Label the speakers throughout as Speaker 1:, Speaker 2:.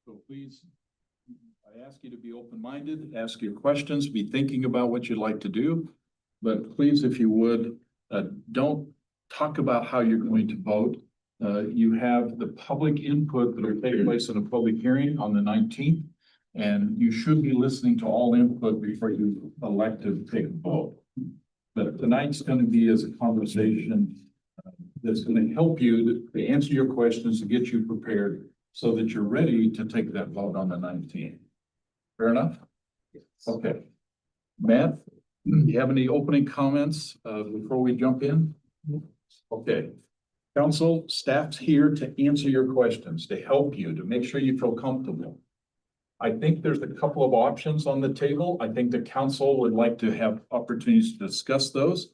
Speaker 1: So please, I ask you to be open-minded, ask your questions, be thinking about what you'd like to do. But please, if you would, don't talk about how you're going to vote. You have the public input that will take place in a public hearing on the 19th. And you should be listening to all input before you elect to take a vote. But tonight's going to be as a conversation that's going to help you to answer your questions, to get you prepared so that you're ready to take that vote on the 19th. Fair enough?
Speaker 2: Yes.
Speaker 1: Okay. Matt, do you have any opening comments before we jump in? Okay. Council, staff's here to answer your questions, to help you, to make sure you feel comfortable. I think there's a couple of options on the table. I think the council would like to have opportunities to discuss those.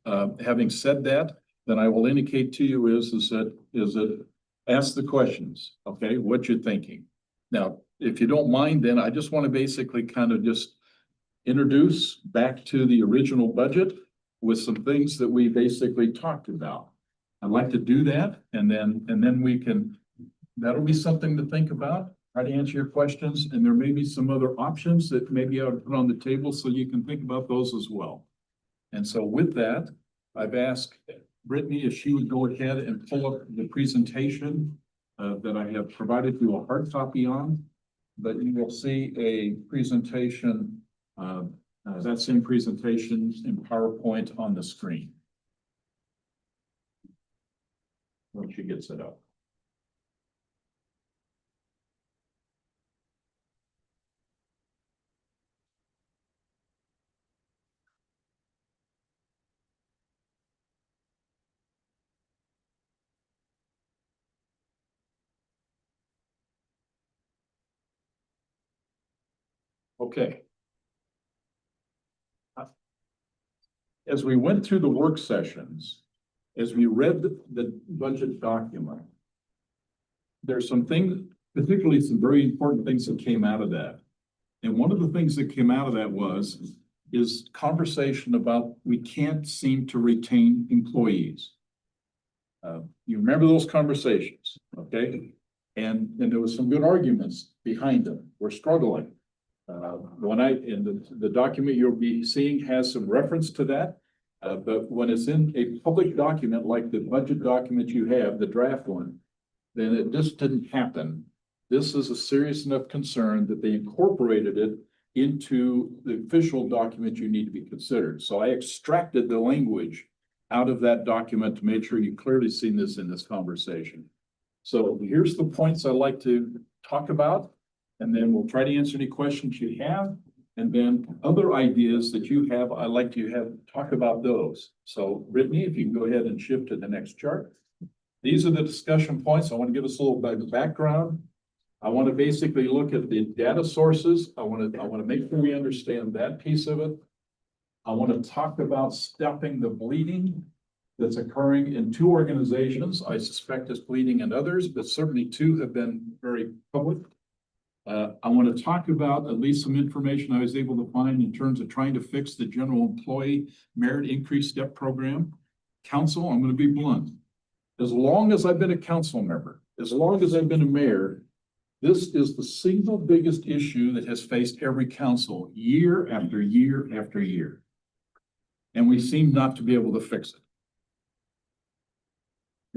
Speaker 1: Having said that, then I will indicate to you is that ask the questions, okay, what you're thinking. Now, if you don't mind, then I just want to basically kind of just introduce back to the original budget with some things that we basically talked about. I'd like to do that, and then we can, that'll be something to think about. Try to answer your questions, and there may be some other options that maybe I'll put on the table so you can think about those as well. And so with that, I've asked Brittany if she would go ahead and pull up the presentation that I have provided you a hard copy on, but you will see a presentation, that same presentation in PowerPoint on the screen. Once she gets it up. Okay. As we went through the work sessions, as we read the budget document, there's some things, particularly some very important things that came out of that. And one of the things that came out of that is conversation about we can't seem to retain employees. You remember those conversations, okay? And there was some good arguments behind them. We're struggling. In the document you'll be seeing has some reference to that. But when it's in a public document like the budget document you have, the draft one, then it just didn't happen. This is a serious enough concern that they incorporated it into the official document you need to be considered. So I extracted the language out of that document to make sure you clearly seen this in this conversation. So here's the points I'd like to talk about. And then we'll try to answer any questions you have. And then other ideas that you have, I'd like to talk about those. So Brittany, if you can go ahead and shift to the next chart. These are the discussion points. I want to give us a little bit of background. I want to basically look at the data sources. I want to make sure we understand that piece of it. I want to talk about stopping the bleeding that's occurring in two organizations. I suspect it's bleeding in others, but certainly two have been very public. I want to talk about at least some information I was able to find in terms of trying to fix the general employee merit increase step program. Council, I'm going to be blunt. As long as I've been a council member, as long as I've been a mayor, this is the single biggest issue that has faced every council year after year after year. And we seem not to be able to fix it.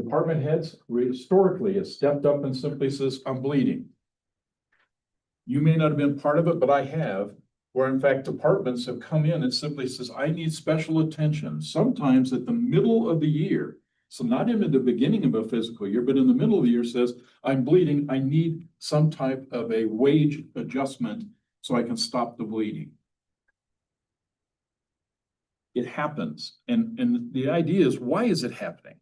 Speaker 1: Department heads historically have stepped up and simply says, I'm bleeding. You may not have been part of it, but I have, where in fact departments have come in and simply says, I need special attention. Sometimes at the middle of the year, so not even at the beginning of a fiscal year, but in the middle of the year says, I'm bleeding, I need some type of a wage adjustment so I can stop the bleeding. It happens. And the idea is, why is it happening?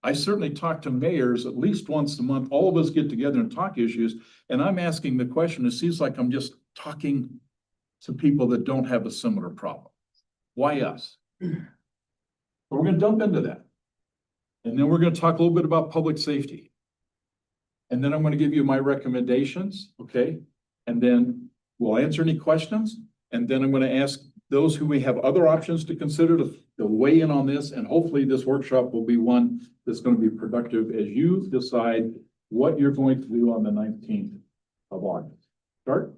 Speaker 1: I certainly talk to mayors at least once a month. All of us get together and talk issues. And I'm asking the question, it seems like I'm just talking to people that don't have a similar problem. Why us? But we're going to dump into that. And then we're going to talk a little bit about public safety. And then I'm going to give you my recommendations, okay? And then we'll answer any questions. And then I'm going to ask those who may have other options to consider to weigh in on this. And hopefully this workshop will be one that's going to be productive as you decide what you're going to do on the 19th of August. Start.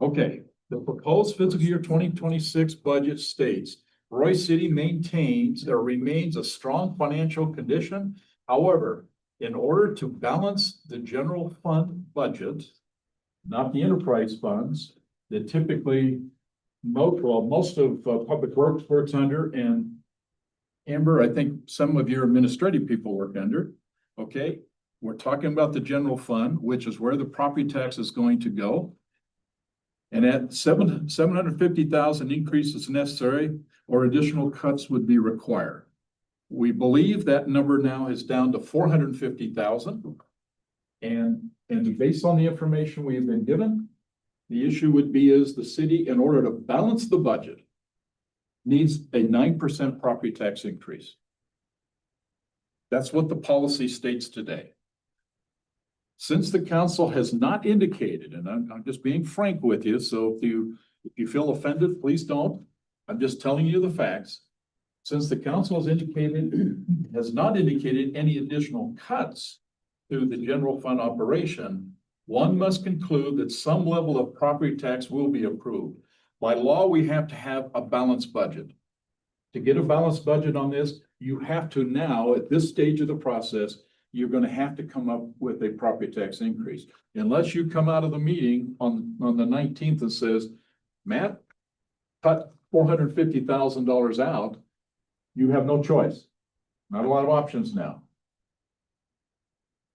Speaker 1: Okay, the proposed fiscal year 2026 budget states Royce City maintains or remains a strong financial condition. However, in order to balance the general fund budget, not the enterprise funds that typically most of Public Works works under, and Amber, I think some of your administrative people work under. Okay, we're talking about the general fund, which is where the property tax is going to go. And at 750,000 increases necessary or additional cuts would be required. We believe that number now is down to 450,000. And based on the information we have been given, the issue would be is the city, in order to balance the budget, needs a 9% property tax increase. That's what the policy states today. Since the council has not indicated, and I'm just being frank with you, so if you feel offended, please don't. I'm just telling you the facts. Since the council has not indicated any additional cuts to the general fund operation, one must conclude that some level of property tax will be approved. By law, we have to have a balanced budget. To get a balanced budget on this, you have to now, at this stage of the process, you're going to have to come up with a property tax increase. Unless you come out of the meeting on the 19th and says, Matt, cut $450,000 out, you have no choice. Not a lot of options now.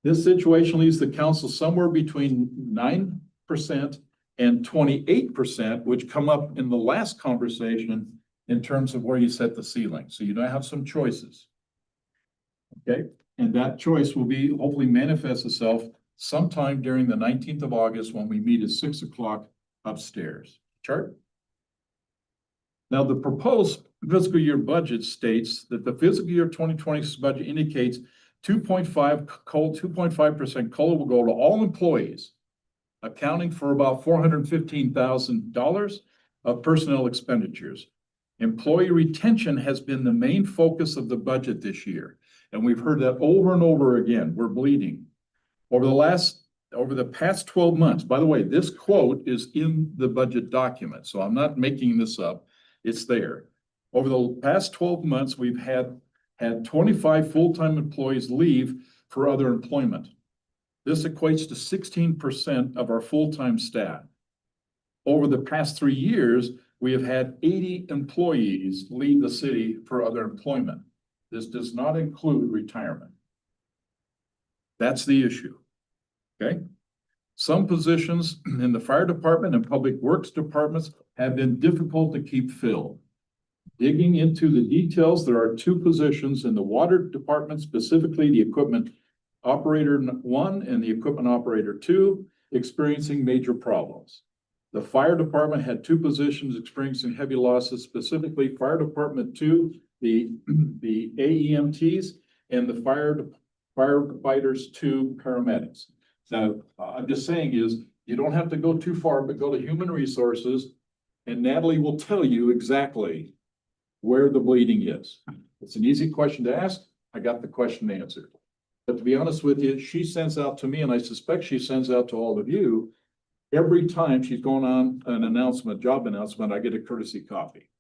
Speaker 1: This situation leaves the council somewhere between 9% and 28%, which come up in the last conversation in terms of where you set the ceiling. So you don't have some choices. Okay, and that choice will be hopefully manifest itself sometime during the 19th of August when we meet at 6 o'clock upstairs. Chart. Now, the proposed fiscal year budget states that the fiscal year 2026 budget indicates 2.5% COLA will go to all employees, accounting for about $415,000 of personnel expenditures. Employee retention has been the main focus of the budget this year. And we've heard that over and over again. We're bleeding. Over the past 12 months, by the way, this quote is in the budget document, so I'm not making this up. It's there. Over the past 12 months, we've had 25 full-time employees leave for other employment. This equates to 16% of our full-time staff. Over the past 3 years, we have had 80 employees leave the city for other employment. This does not include retirement. That's the issue. Okay. Some positions in the fire department and public works departments have been difficult to keep filled. Digging into the details, there are 2 positions in the water department, specifically the equipment operator 1 and the equipment operator 2, experiencing major problems. The fire department had 2 positions experiencing heavy losses, specifically fire department 2, the AEMTs, and the firefighters 2 paramedics. Now, I'm just saying is you don't have to go too far, but go to human resources, and Natalie will tell you exactly where the bleeding is. It's an easy question to ask. I got the question answered. But to be honest with you, she sends out to me, and I suspect she sends out to all of you, every time she's going on an announcement, job announcement, I get a courtesy copy.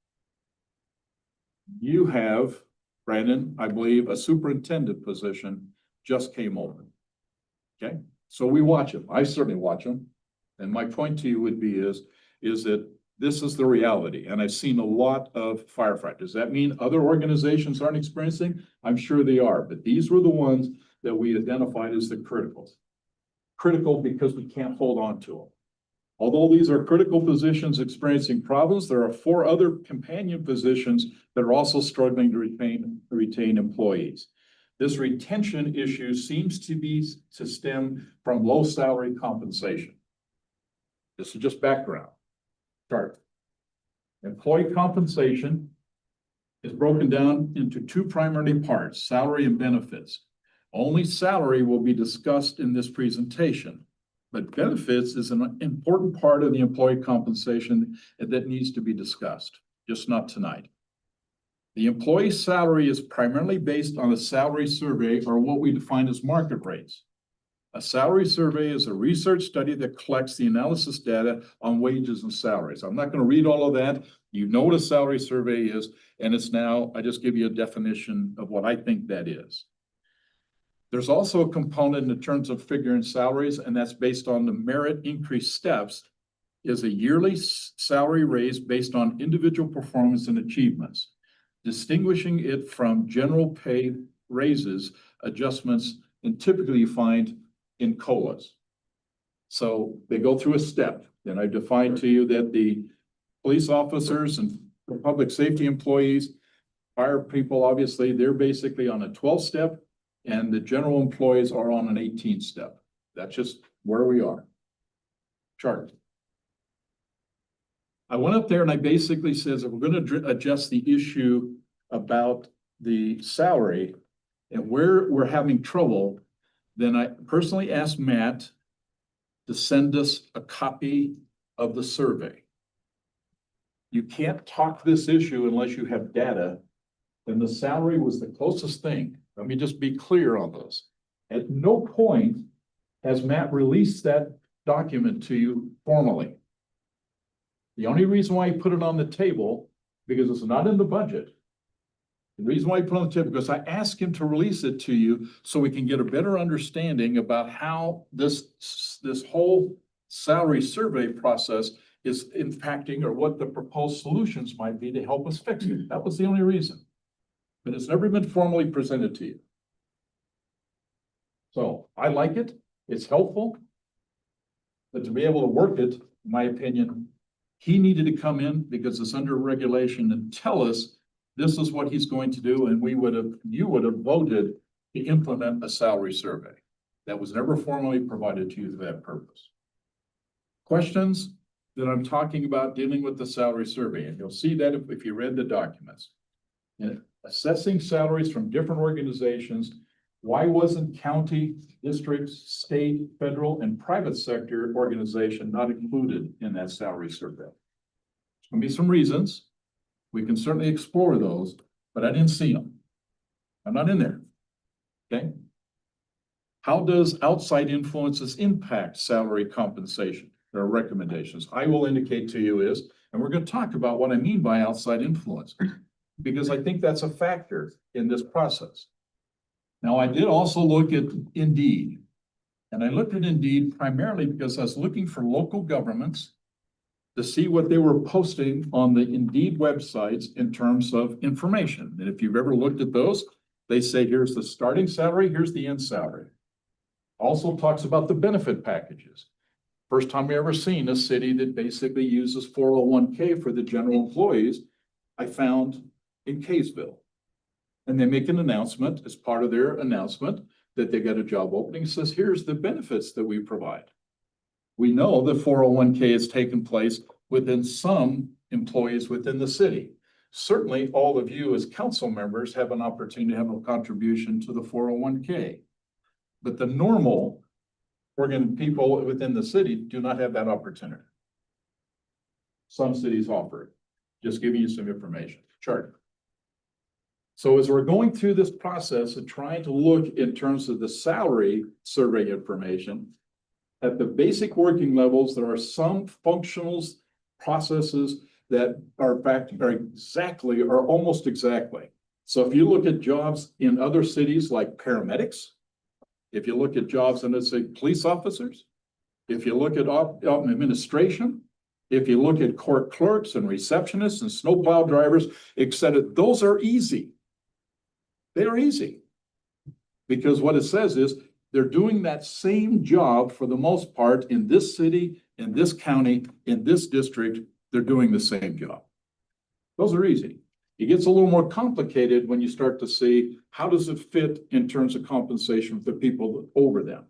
Speaker 1: You have, Brandon, I believe, a superintendent position just came open. Okay, so we watch them. I certainly watch them. And my point to you would be is that this is the reality. And I've seen a lot of firefighters. Does that mean other organizations aren't experiencing? I'm sure they are, but these were the ones that we identified as the criticals. Critical because we can't hold on to them. Although these are critical positions experiencing problems, there are 4 other companion positions that are also struggling to retain employees. This retention issue seems to stem from low salary compensation. This is just background. Chart. Employee compensation is broken down into 2 primary parts, salary and benefits. Only salary will be discussed in this presentation, but benefits is an important part of the employee compensation that needs to be discussed, just not tonight. The employee salary is primarily based on a salary survey, or what we define as market rates. A salary survey is a research study that collects the analysis data on wages and salaries. I'm not going to read all of that. You know what a salary survey is, and it's now, I just give you a definition of what I think that is. There's also a component in terms of figuring salaries, and that's based on the merit increase steps, is a yearly salary raise based on individual performance and achievements, distinguishing it from general pay raises, adjustments, and typically you find in COLAs. So they go through a step, and I defined to you that the police officers and public safety employees, fire people, obviously, they're basically on a 12-step, and the general employees are on an 18-step. That's just where we are. Chart. I went up there and I basically says, if we're going to adjust the issue about the salary and where we're having trouble, then I personally asked Matt to send us a copy of the survey. You can't talk this issue unless you have data, and the salary was the closest thing. Let me just be clear on this. At no point has Matt released that document to you formally. The only reason why he put it on the table, because it's not in the budget. The reason why he put it on the table, because I asked him to release it to you so we can get a better understanding about how this whole salary survey process is impacting, or what the proposed solutions might be to help us fix it. That was the only reason. But it's never been formally presented to you. So I like it. It's helpful. But to be able to work it, in my opinion, he needed to come in because it's under regulation and tell us this is what he's going to do, and you would have voted to implement a salary survey. That was never formally provided to you for that purpose. Questions that I'm talking about dealing with the salary survey, and you'll see that if you read the documents. And assessing salaries from different organizations, why wasn't county, district, state, federal, and private sector organization not included in that salary survey? There's going to be some reasons. We can certainly explore those, but I didn't see them. I'm not in there. Okay. How does outside influences impact salary compensation? There are recommendations. I will indicate to you is, and we're going to talk about what I mean by outside influence, because I think that's a factor in this process. Now, I did also look at Indeed, and I looked at Indeed primarily because I was looking for local governments to see what they were posting on the Indeed websites in terms of information. And if you've ever looked at those, they say, here's the starting salary, here's the end salary. Also talks about the benefit packages. First time we ever seen a city that basically uses 401k for the general employees, I found in Kaysville. And they make an announcement as part of their announcement that they got a job opening. It says, here's the benefits that we provide. We know that 401k has taken place within some employees within the city. Certainly, all of you as council members have an opportunity to have a contribution to the 401k. But the normal people within the city do not have that opportunity. Some cities offer it. Just giving you some information. Chart. So as we're going through this process of trying to look in terms of the salary survey information, at the basic working levels, there are some functionals, processes that are exactly or almost exactly. So if you look at jobs in other cities like paramedics, if you look at jobs in, let's say, police officers, if you look at administration, if you look at court clerks and receptionists and snowplow drivers, etc., those are easy. They are easy. Because what it says is they're doing that same job for the most part in this city, in this county, in this district, they're doing the same job. Those are easy. It gets a little more complicated when you start to see how does it fit in terms of compensation for the people over them.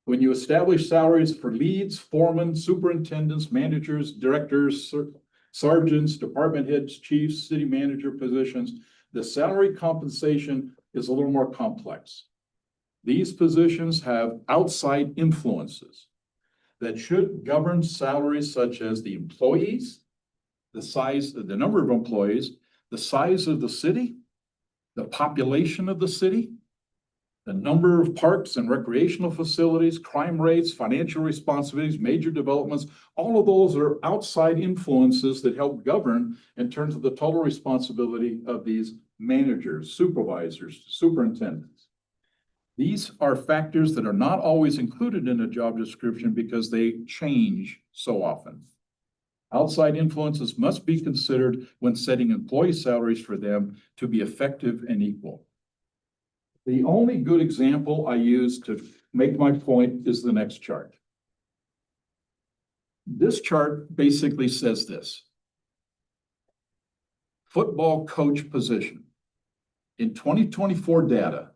Speaker 1: When you establish salaries for leads, foremen, superintendents, managers, directors, sergeants, department heads, chiefs, city manager positions, the salary compensation is a little more complex. These positions have outside influences that should govern salaries such as the employees, the size, the number of employees, the size of the city, the population of the city, the number of parks and recreational facilities, crime rates, financial responsibilities, major developments, all of those are outside influences that help govern in terms of the total responsibility of these managers, supervisors, superintendents. These are factors that are not always included in a job description because they change so often. Outside influences must be considered when setting employee salaries for them to be effective and equal. The only good example I use to make my point is the next chart. This chart basically says this. Football coach position. In 2024 data,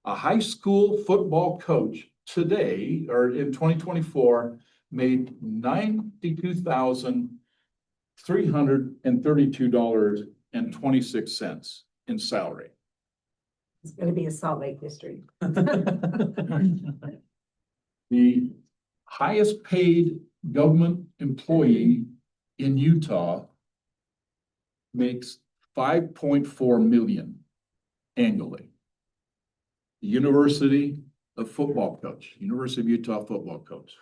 Speaker 1: a high school football coach today, or in 2024, made $92,332.26 in salary.
Speaker 2: It's gonna be a Salt Lake district.
Speaker 1: The highest paid government employee in Utah makes $5.4 million annually. The University of Football coach, University of Utah football coach.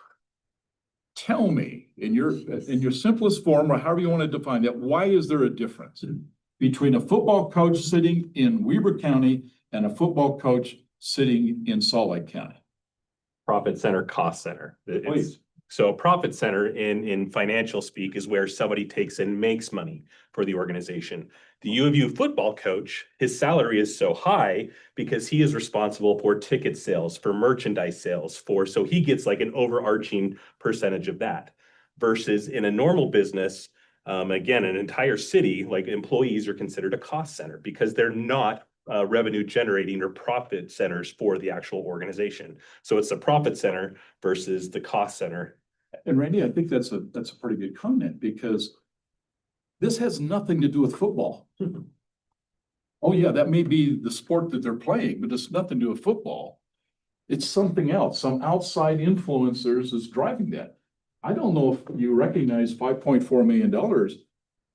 Speaker 1: Tell me in your simplest form, or however you want to define that, why is there a difference between a football coach sitting in Weber County and a football coach sitting in Salt Lake County?
Speaker 3: Profit center, cost center.
Speaker 1: Please.
Speaker 3: So a profit center in financial speak is where somebody takes and makes money for the organization. The U of U football coach, his salary is so high because he is responsible for ticket sales, for merchandise sales, so he gets like an overarching percentage of that. Versus in a normal business, again, an entire city, like employees are considered a cost center because they're not revenue generating or profit centers for the actual organization. So it's a profit center versus the cost center.
Speaker 1: And Randy, I think that's a pretty good comment because this has nothing to do with football. Oh yeah, that may be the sport that they're playing, but it's nothing to do with football. It's something else. Some outside influencers is driving that. I don't know if you recognize $5.4 million,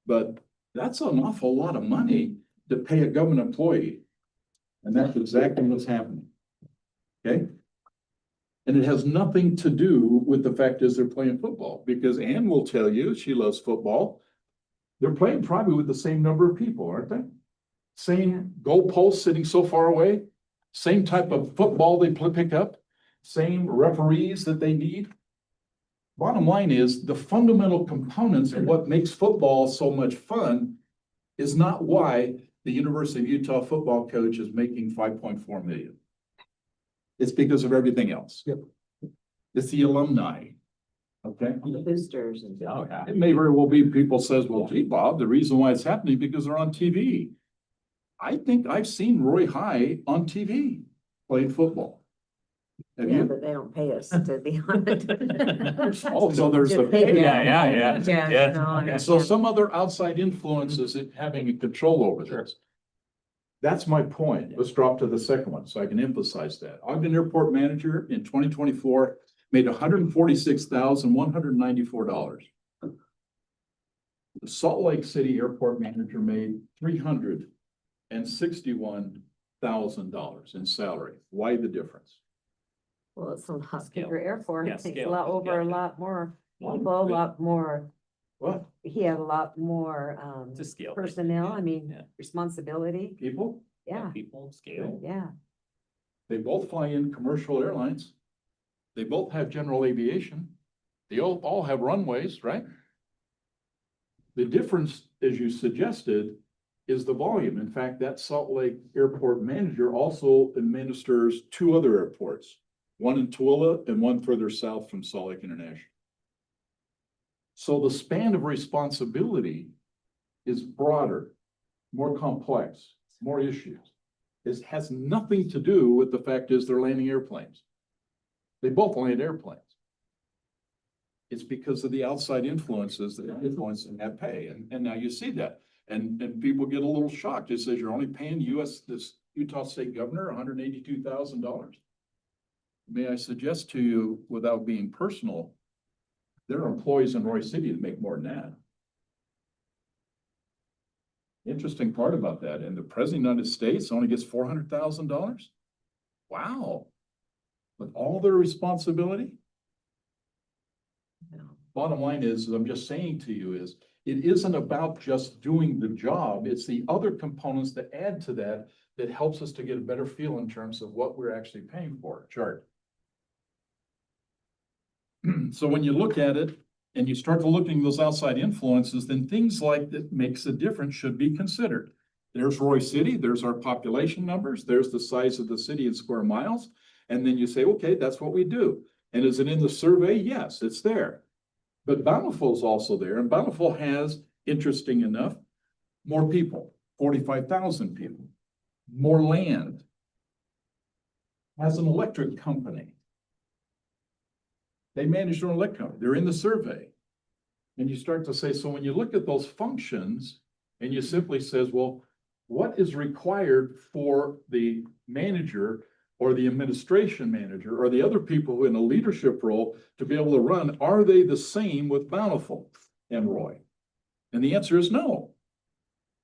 Speaker 1: but that's an awful lot of money to pay a government employee. And that's exactly what's happening. Okay? And it has nothing to do with the fact is they're playing football, because Ann will tell you she loves football. They're playing probably with the same number of people, aren't they? Same goalposts sitting so far away, same type of football they pick up, same referees that they need. Bottom line is the fundamental components of what makes football so much fun is not why the University of Utah football coach is making $5.4 million. It's because of everything else.
Speaker 4: Yep.
Speaker 1: It's the alumni. Okay.
Speaker 2: The boosters and.
Speaker 3: Oh, yeah.
Speaker 1: It may very well be people says, well, gee, Bob, the reason why it's happening because they're on TV. I think I've seen Roy High on TV playing football. Have
Speaker 2: Yeah,
Speaker 1: you?
Speaker 2: but they don't pay us to be on it.
Speaker 1: Oh, so there's the.
Speaker 2: Yeah,
Speaker 3: Yeah.
Speaker 2: no,
Speaker 1: And so some other outside influences having control over this. That's my point. Let's drop to the second one so I can emphasize that. Ogden Airport Manager in 2024 made $146,194. The Salt Lake City Airport Manager made $361,000 in salary. Why the difference?
Speaker 2: Well, it's a lot
Speaker 3: Scale.
Speaker 2: bigger airport.
Speaker 3: Yeah,
Speaker 2: It takes a
Speaker 3: scale.
Speaker 2: lot over a
Speaker 3: Yeah.
Speaker 2: lot more people, a lot more,
Speaker 1: What?
Speaker 2: he had a lot more,
Speaker 3: It's a scale. thing.
Speaker 2: personnel, I mean,
Speaker 3: Yeah.
Speaker 2: responsibility.
Speaker 1: People?
Speaker 2: Yeah,
Speaker 3: People, scale.
Speaker 2: yeah.
Speaker 1: They both fly in commercial airlines. They both have general aviation. They all have runways, right? The difference, as you suggested, is the volume. In fact, that Salt Lake Airport Manager also administers two other airports, one in Tooele and one further south from Salt Lake International. So the span of responsibility is broader, more complex, more issues. It has nothing to do with the fact is they're landing airplanes. They both land airplanes. It's because of the outside influences that influence and have pay. And now you see that. And people get a little shocked. It says you're only paying this Utah State Governor $182,000. May I suggest to you, without being personal, there are employees in Roy City that make more than that. Interesting part about that, and the President of the United States only gets $400,000. Wow. With all their responsibility?
Speaker 2: No.
Speaker 1: Bottom line is, I'm just saying to you is, it isn't about just doing the job. It's the other components that add to that, that helps us to get a better feel in terms of what we're actually paying for. Chart. So when you look at it and you start to looking at those outside influences, then things like that makes a difference should be considered. There's Roy City, there's our population numbers, there's the size of the city in square miles. And then you say, okay, that's what we do. And is it in the survey? Yes, it's there. But Bountiful is also there, and Bountiful has, interesting enough, more people, 45,000 people, more land, has an electric company. They manage their own electric company. They're in the survey. And you start to say, so when you look at those functions and you simply says, well, what is required for the manager or the administration manager or the other people in a leadership role to be able to run, are they the same with Bountiful and Roy? And the answer is no.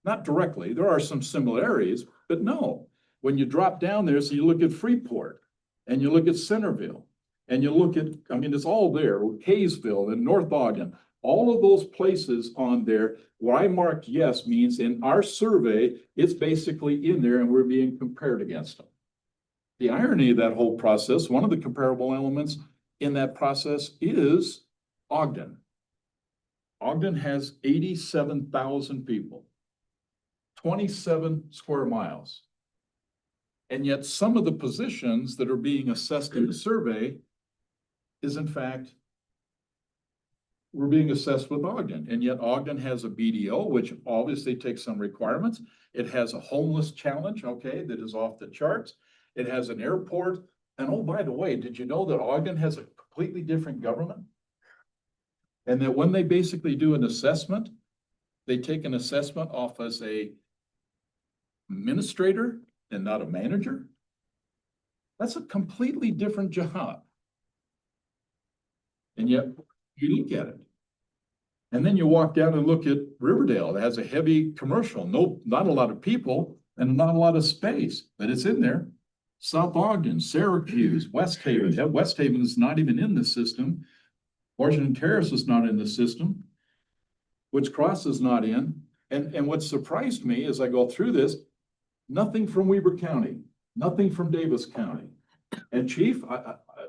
Speaker 1: Not directly. There are some similarities, but no. When you drop down there, so you look at Freeport and you look at Centerville and you look at, I mean, it's all there, Kaysville and North Ogden, all of those places on there where I marked yes means in our survey, it's basically in there and we're being compared against them. The irony of that whole process, one of the comparable elements in that process is Ogden. Ogden has 87,000 people, 27 square miles. And yet some of the positions that are being assessed in the survey is in fact, we're being assessed with Ogden. And yet Ogden has a BDO, which obviously takes some requirements. It has a homeless challenge, okay, that is off the charts. It has an airport. And oh, by the way, did you know that Ogden has a completely different government? And that when they basically do an assessment, they take an assessment off as a administrator and not a manager? That's a completely different job. And yet you look at it. And then you walk down and look at Riverdale. It has a heavy commercial, not a lot of people and not a lot of space, but it's in there. South Ogden, Syracuse, West Haven. West Haven is not even in the system. Washington Terrace is not in the system. Woods Cross is not in. And what surprised me as I go through this, nothing from Weber County, nothing from Davis County. And Chief,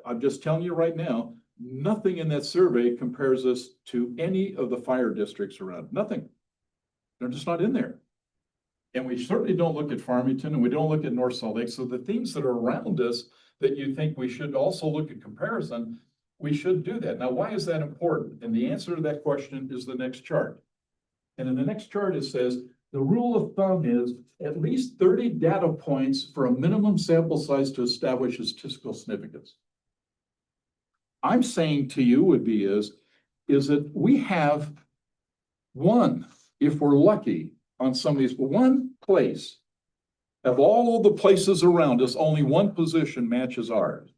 Speaker 1: I'm just telling you right now, nothing in that survey compares us to any of the fire districts around. Nothing. They're just not in there. And we certainly don't look at Farmington and we don't look at North Salt Lake. So the things that are around us that you think we should also look at comparison, we should do that. Now, why is that important? And the answer to that question is the next chart. And in the next chart, it says, the rule of thumb is at least 30 data points for a minimum sample size to establish a statistical significance. I'm saying to you would be is that we have one, if we're lucky on some of these, one place of all of the places around us, only one position matches ours.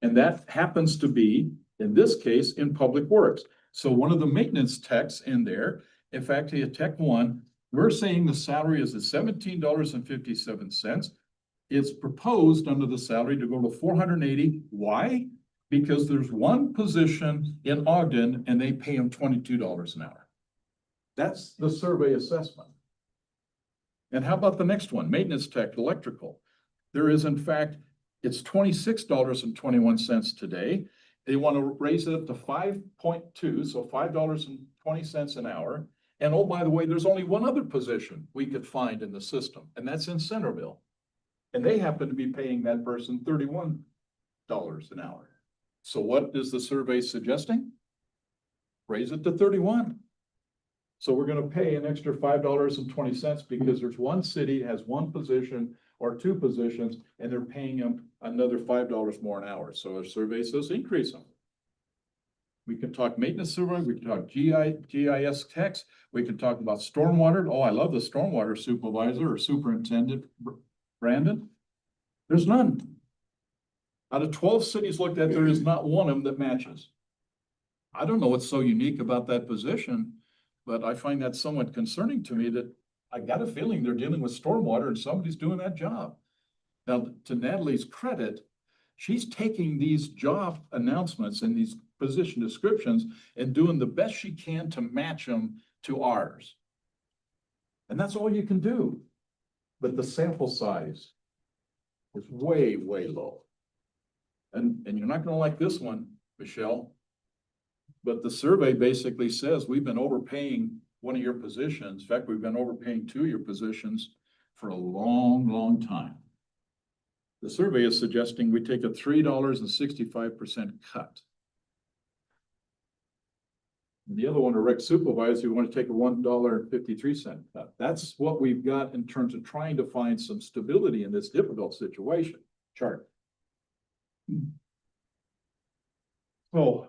Speaker 1: And that happens to be, in this case, in public works. So one of the maintenance techs in there, in fact, a tech one, we're saying the salary is at $17.57. It's proposed under the salary to go to $480. Why? Because there's one position in Ogden and they pay them $22 an hour. That's the survey assessment. And how about the next one? Maintenance tech, electrical. There is, in fact, it's $26.21 today. They want to raise it up to 5.2, so $5.20 an hour. And oh, by the way, there's only one other position we could find in the system, and that's in Centerville. And they happen to be paying that person $31 an hour. So what is the survey suggesting? Raise it to 31. So we're going to pay an extra $5.20 because there's one city that has one position or two positions, and they're paying them another $5 more an hour. So our survey says increase them. We can talk maintenance survey, we can talk GIS techs, we can talk about stormwater. Oh, I love the stormwater supervisor or superintendent, Brandon. There's none. Out of 12 cities looked at, there is not one of them that matches. I don't know what's so unique about that position, but I find that somewhat concerning to me that I got a feeling they're dealing with stormwater and somebody's doing that job. Now, to Natalie's credit, she's taking these job announcements and these position descriptions and doing the best she can to match them to ours. And that's all you can do. But the sample size is way, way low. And you're not gonna like this one, Michelle. But the survey basically says we've been overpaying one of your positions. In fact, we've been overpaying two of your positions for a long, long time. The survey is suggesting we take a $3.65 cut. And the other one, a rec supervisor, we want to take a $1.53 cut. That's what we've got in terms of trying to find some stability in this difficult situation. Chart. So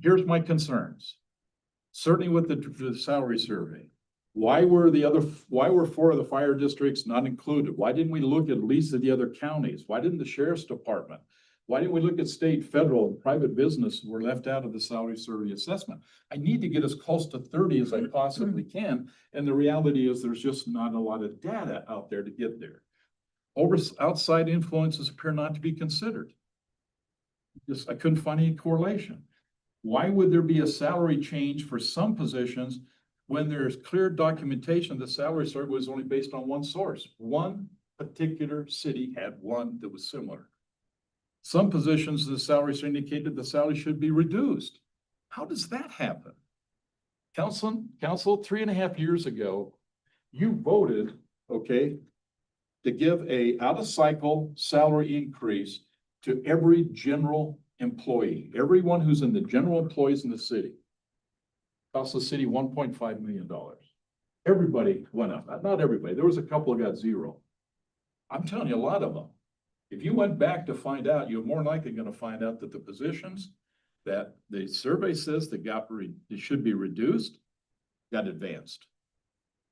Speaker 1: here's my concerns. Certainly with the salary survey. Why were four of the fire districts not included? Why didn't we look at least at the other counties? Why didn't the sheriff's department? Why didn't we look at state, federal, and private business were left out of the salary survey assessment? I need to get as close to 30 as I possibly can. And the reality is there's just not a lot of data out there to get there. Outside influences appear not to be considered. I couldn't find any correlation. Why would there be a salary change for some positions when there's clear documentation the salary survey was only based on one source? One particular city had one that was similar. Some positions, the salaries indicated the salary should be reduced. How does that happen? Council, 3.5 years ago, you voted, okay, to give a out-of-cycle salary increase to every general employee, everyone who's in the general employees in the city. Cost the city $1.5 million. Everybody went up. Not everybody. There was a couple that got zero. I'm telling you, a lot of them. If you went back to find out, you're more likely going to find out that the positions that the survey says that they should be reduced, got advanced.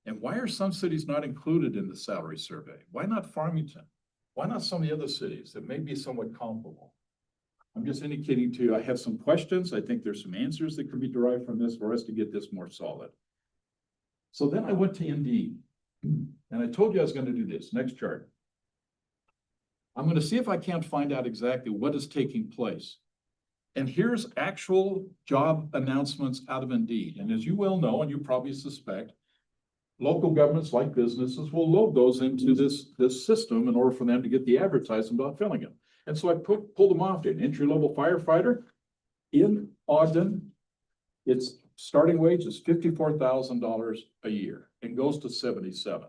Speaker 1: And why are some cities not included in the salary survey? Why not Farmington? Why not some of the other cities that may be somewhat comparable? I'm just indicating to you, I have some questions. I think there's some answers that could be derived from this for us to get this more solid. So then I went to Indeed, and I told you I was going to do this. Next chart. I'm going to see if I can't find out exactly what is taking place. And here's actual job announcements out of Indeed. And as you well know, and you probably suspect, local governments like businesses will load those into this system in order for them to get the advertisement about filling it. And so I pulled them off there. An entry-level firefighter in Ogden, its starting wage is $54,000 a year and goes to $77,000.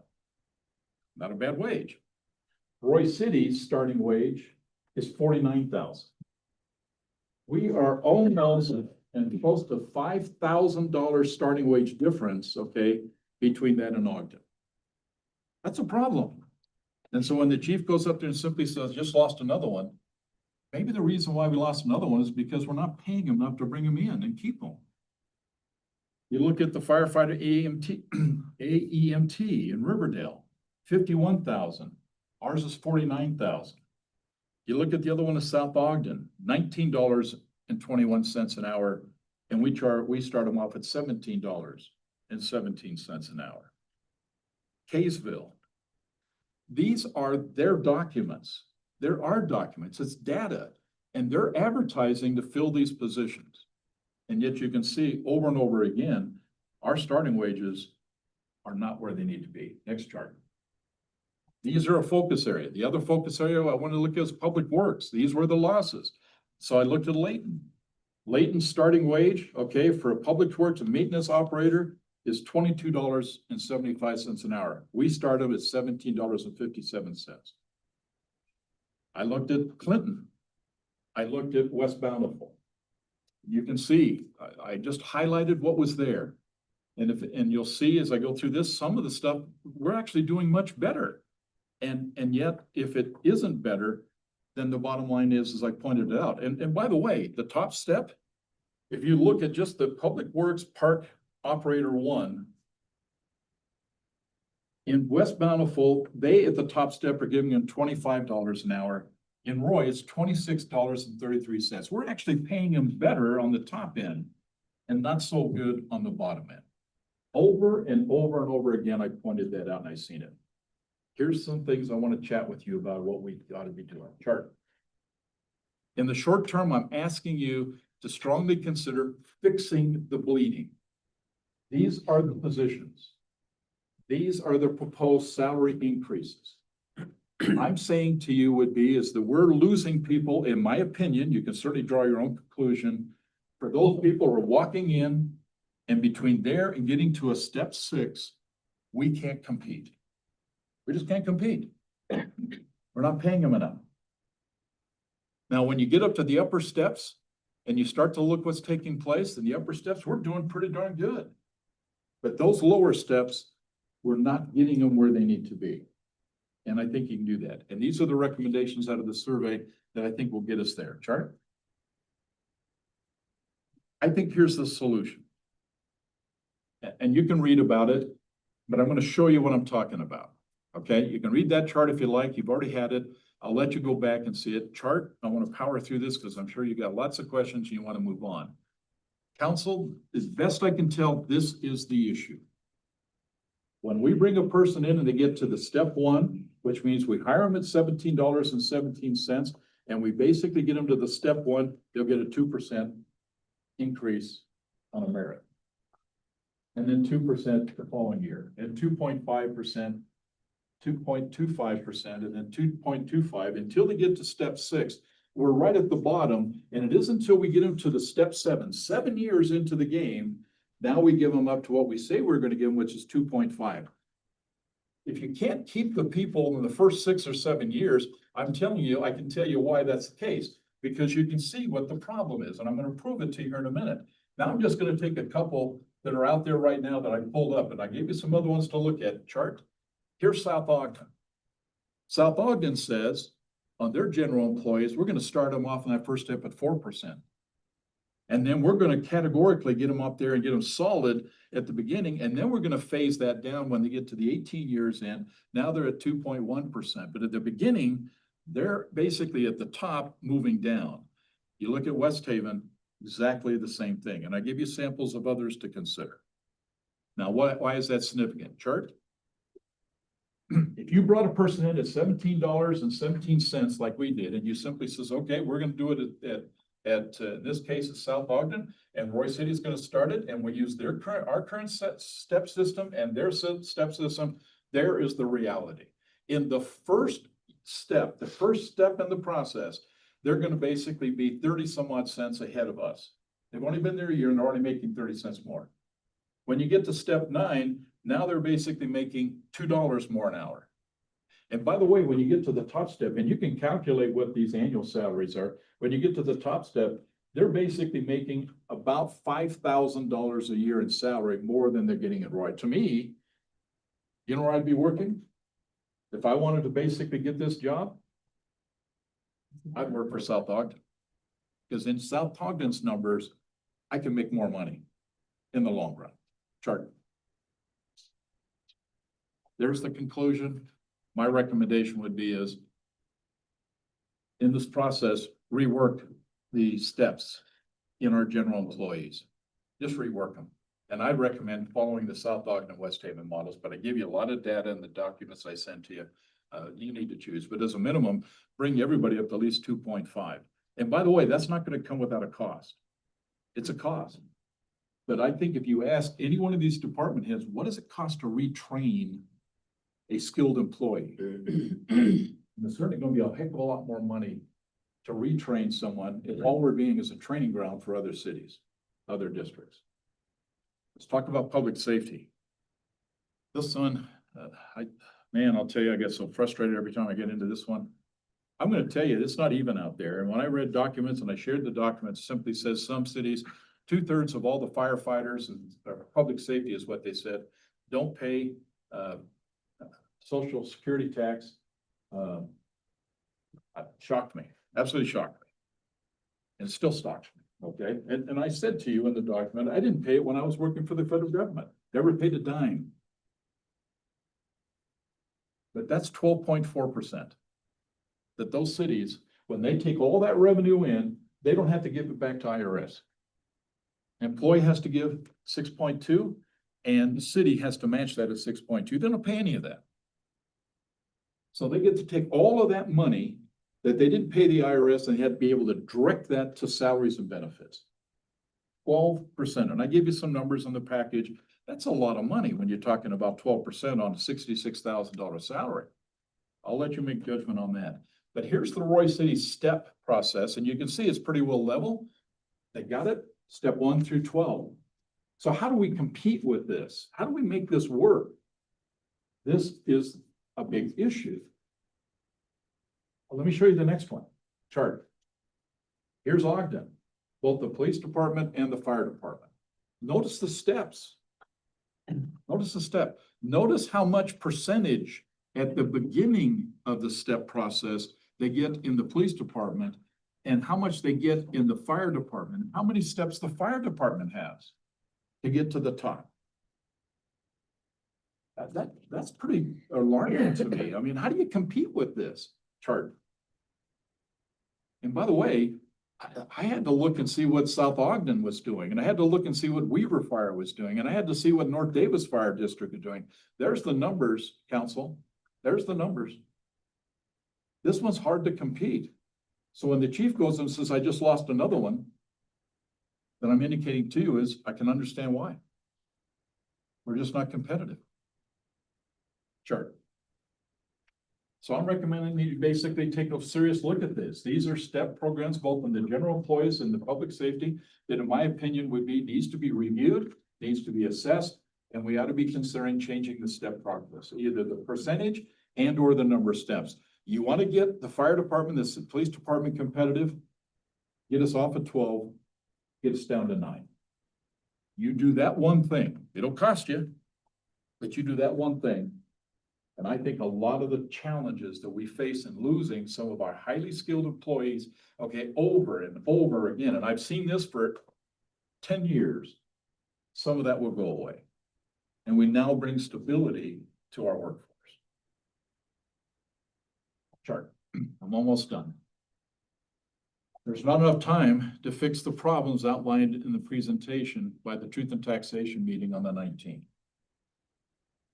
Speaker 1: Not a bad wage. Roy City's starting wage is $49,000. We are almost and close to $5,000 starting wage difference, okay, between that and Ogden. That's a problem. And so when the chief goes up there and simply says, just lost another one, maybe the reason why we lost another one is because we're not paying him enough to bring him in and keep him. You look at the firefighter AEMT in Riverdale, $51,000. Ours is $49,000. You look at the other one in South Ogden, $19.21 an hour, and we start them off at $17.17 an hour. Kaysville. These are their documents. There are documents, it's data, and they're advertising to fill these positions. And yet you can see over and over again, our starting wages are not where they need to be. Next chart. These are a focus area. The other focus area I want to look at is public works. These were the losses. So I looked at Layton. Layton's starting wage, okay, for a public works and maintenance operator is $22.75 an hour. We started at $17.57. I looked at Clinton. I looked at West Bountiful. You can see, I just highlighted what was there. And you'll see as I go through this, some of the stuff, we're actually doing much better. And yet, if it isn't better, then the bottom line is, as I pointed it out. And by the way, the top step, if you look at just the Public Works Park Operator 1, in West Bountiful, they at the top step are giving them $25 an hour. In Roy, it's $26.33. We're actually paying them better on the top end and not so good on the bottom end. Over and over and over again, I pointed that out and I've seen it. Here's some things I want to chat with you about what we ought to be doing. Chart. In the short term, I'm asking you to strongly consider fixing the bleeding. These are the positions. These are the proposed salary increases. I'm saying to you would be is that we're losing people, in my opinion, you can certainly draw your own conclusion. For those people who are walking in and between there and getting to a step 6, we can't compete. We just can't compete. We're not paying them enough. Now, when you get up to the upper steps and you start to look what's taking place in the upper steps, we're doing pretty darn good. But those lower steps, we're not getting them where they need to be. And I think you can do that. And these are the recommendations out of the survey that I think will get us there. Chart. I think here's the solution. And you can read about it, but I'm going to show you what I'm talking about. Okay, you can read that chart if you like. You've already had it. I'll let you go back and see it. Chart, I want to power through this because I'm sure you got lots of questions and you want to move on. Council, as best I can tell, this is the issue. When we bring a person in and they get to the step 1, which means we hire them at $17.17, and we basically get them to the step 1, they'll get a 2% increase on a merit. And then 2% the following year, and 2.5%, 2.25%, and then 2.25 until they get to step 6. We're right at the bottom, and it isn't until we get them to the step 7 years into the game, now we give them up to what we say we're going to give them, which is 2.5. If you can't keep the people in the first 6 or 7 years, I'm telling you, I can tell you why that's the case, because you can see what the problem is, and I'm going to prove it to you here in a minute. Now I'm just going to take a couple that are out there right now that I pulled up, and I gave you some other ones to look at. Chart. Here's South Ogden. South Ogden says on their general employees, we're going to start them off in that first step at 4%. And then we're going to categorically get them up there and get them solid at the beginning. And then we're going to phase that down when they get to the 18 years in. Now they're at 2.1%. But at the beginning, they're basically at the top moving down. You look at West Haven, exactly the same thing. And I give you samples of others to consider. Now, why is that significant? Chart. If you brought a person in at $17.17 like we did, and you simply says, okay, we're going to do it at in this case, it's South Ogden, and Roy City is going to start it, and we use our current step system and their step system. There is the reality. In the first step in the process, they're going to basically be 30 some odd cents ahead of us. They've only been there a year and they're already making 30 cents more. When you get to step 9, now they're basically making $2 more an hour. And by the way, when you get to the top step, and you can calculate what these annual salaries are, when you get to the top step, they're basically making about $5,000 a year in salary more than they're getting at Roy. To me, you know where I'd be working? If I wanted to basically get this job, I'd work for South Ogden. Because in South Ogden's numbers, I can make more money in the long run. Chart. There's the conclusion. My recommendation would be is in this process, rework the steps in our general employees. Just rework them. And I recommend following the South Ogden and West Haven models, but I give you a lot of data in the documents I sent to you. You need to choose, but as a minimum, bring everybody up to at least 2.5. And by the way, that's not going to come without a cost. It's a cost. But I think if you ask any one of these department heads, what does it cost to retrain a skilled employee? And there's certainly going to be a heck of a lot more money to retrain someone if all we're being is a training ground for other cities, other districts. Let's talk about public safety. This one, man, I'll tell you, I get so frustrated every time I get into this one. I'm going to tell you, it's not even out there. And when I read documents and I shared the documents, it simply says some cities, 2/3 of all the firefighters and public safety is what they said, don't pay Social Security tax. Shocked me, absolutely shocked me. And it still shocks me, okay? And I said to you in the document, I didn't pay it when I was working for the federal government. Never paid a dime. But that's 12.4%. That those cities, when they take all that revenue in, they don't have to give it back to IRS. Employee has to give 6.2, and the city has to match that at 6.2. They don't pay any of that. So they get to take all of that money that they didn't pay the IRS and they had to be able to direct that to salaries and benefits. 12%. And I gave you some numbers on the package. That's a lot of money when you're talking about 12% on a $66,000 salary. I'll let you make judgment on that. But here's the Roy City step process, and you can see it's pretty well level. They got it, step 1 through 12. So how do we compete with this? How do we make this work? This is a big issue. Well, let me show you the next one, chart. Here's Ogden, both the police department and the fire department. Notice the steps. Notice the step. Notice how much percentage at the beginning of the step process they get in the police department and how much they get in the fire department, how many steps the fire department has to get to the top. That's pretty alarming to me. I mean, how do you compete with this chart? And by the way, I had to look and see what South Ogden was doing, and I had to look and see what Weaver Fire was doing, and I had to see what North Davis Fire District is doing. There's the numbers, council. There's the numbers. This one's hard to compete. So when the chief goes and says, I just lost another one, then I'm indicating to you is I can understand why. We're just not competitive. Chart. So I'm recommending you basically take a serious look at this. These are step programs, both in the general employees and the public safety, that in my opinion needs to be reviewed, needs to be assessed, and we ought to be considering changing the step process, either the percentage and or the number of steps. You want to get the fire department, the police department competitive, get us off at 12, get us down to 9. You do that one thing, it'll cost you, but you do that one thing. And I think a lot of the challenges that we face in losing some of our highly skilled employees, okay, over and over again, and I've seen this for 10 years, some of that will go away. And we now bring stability to our workforce. Chart. I'm almost done. There's not enough time to fix the problems outlined in the presentation by the Truth and Taxation meeting on the 19th.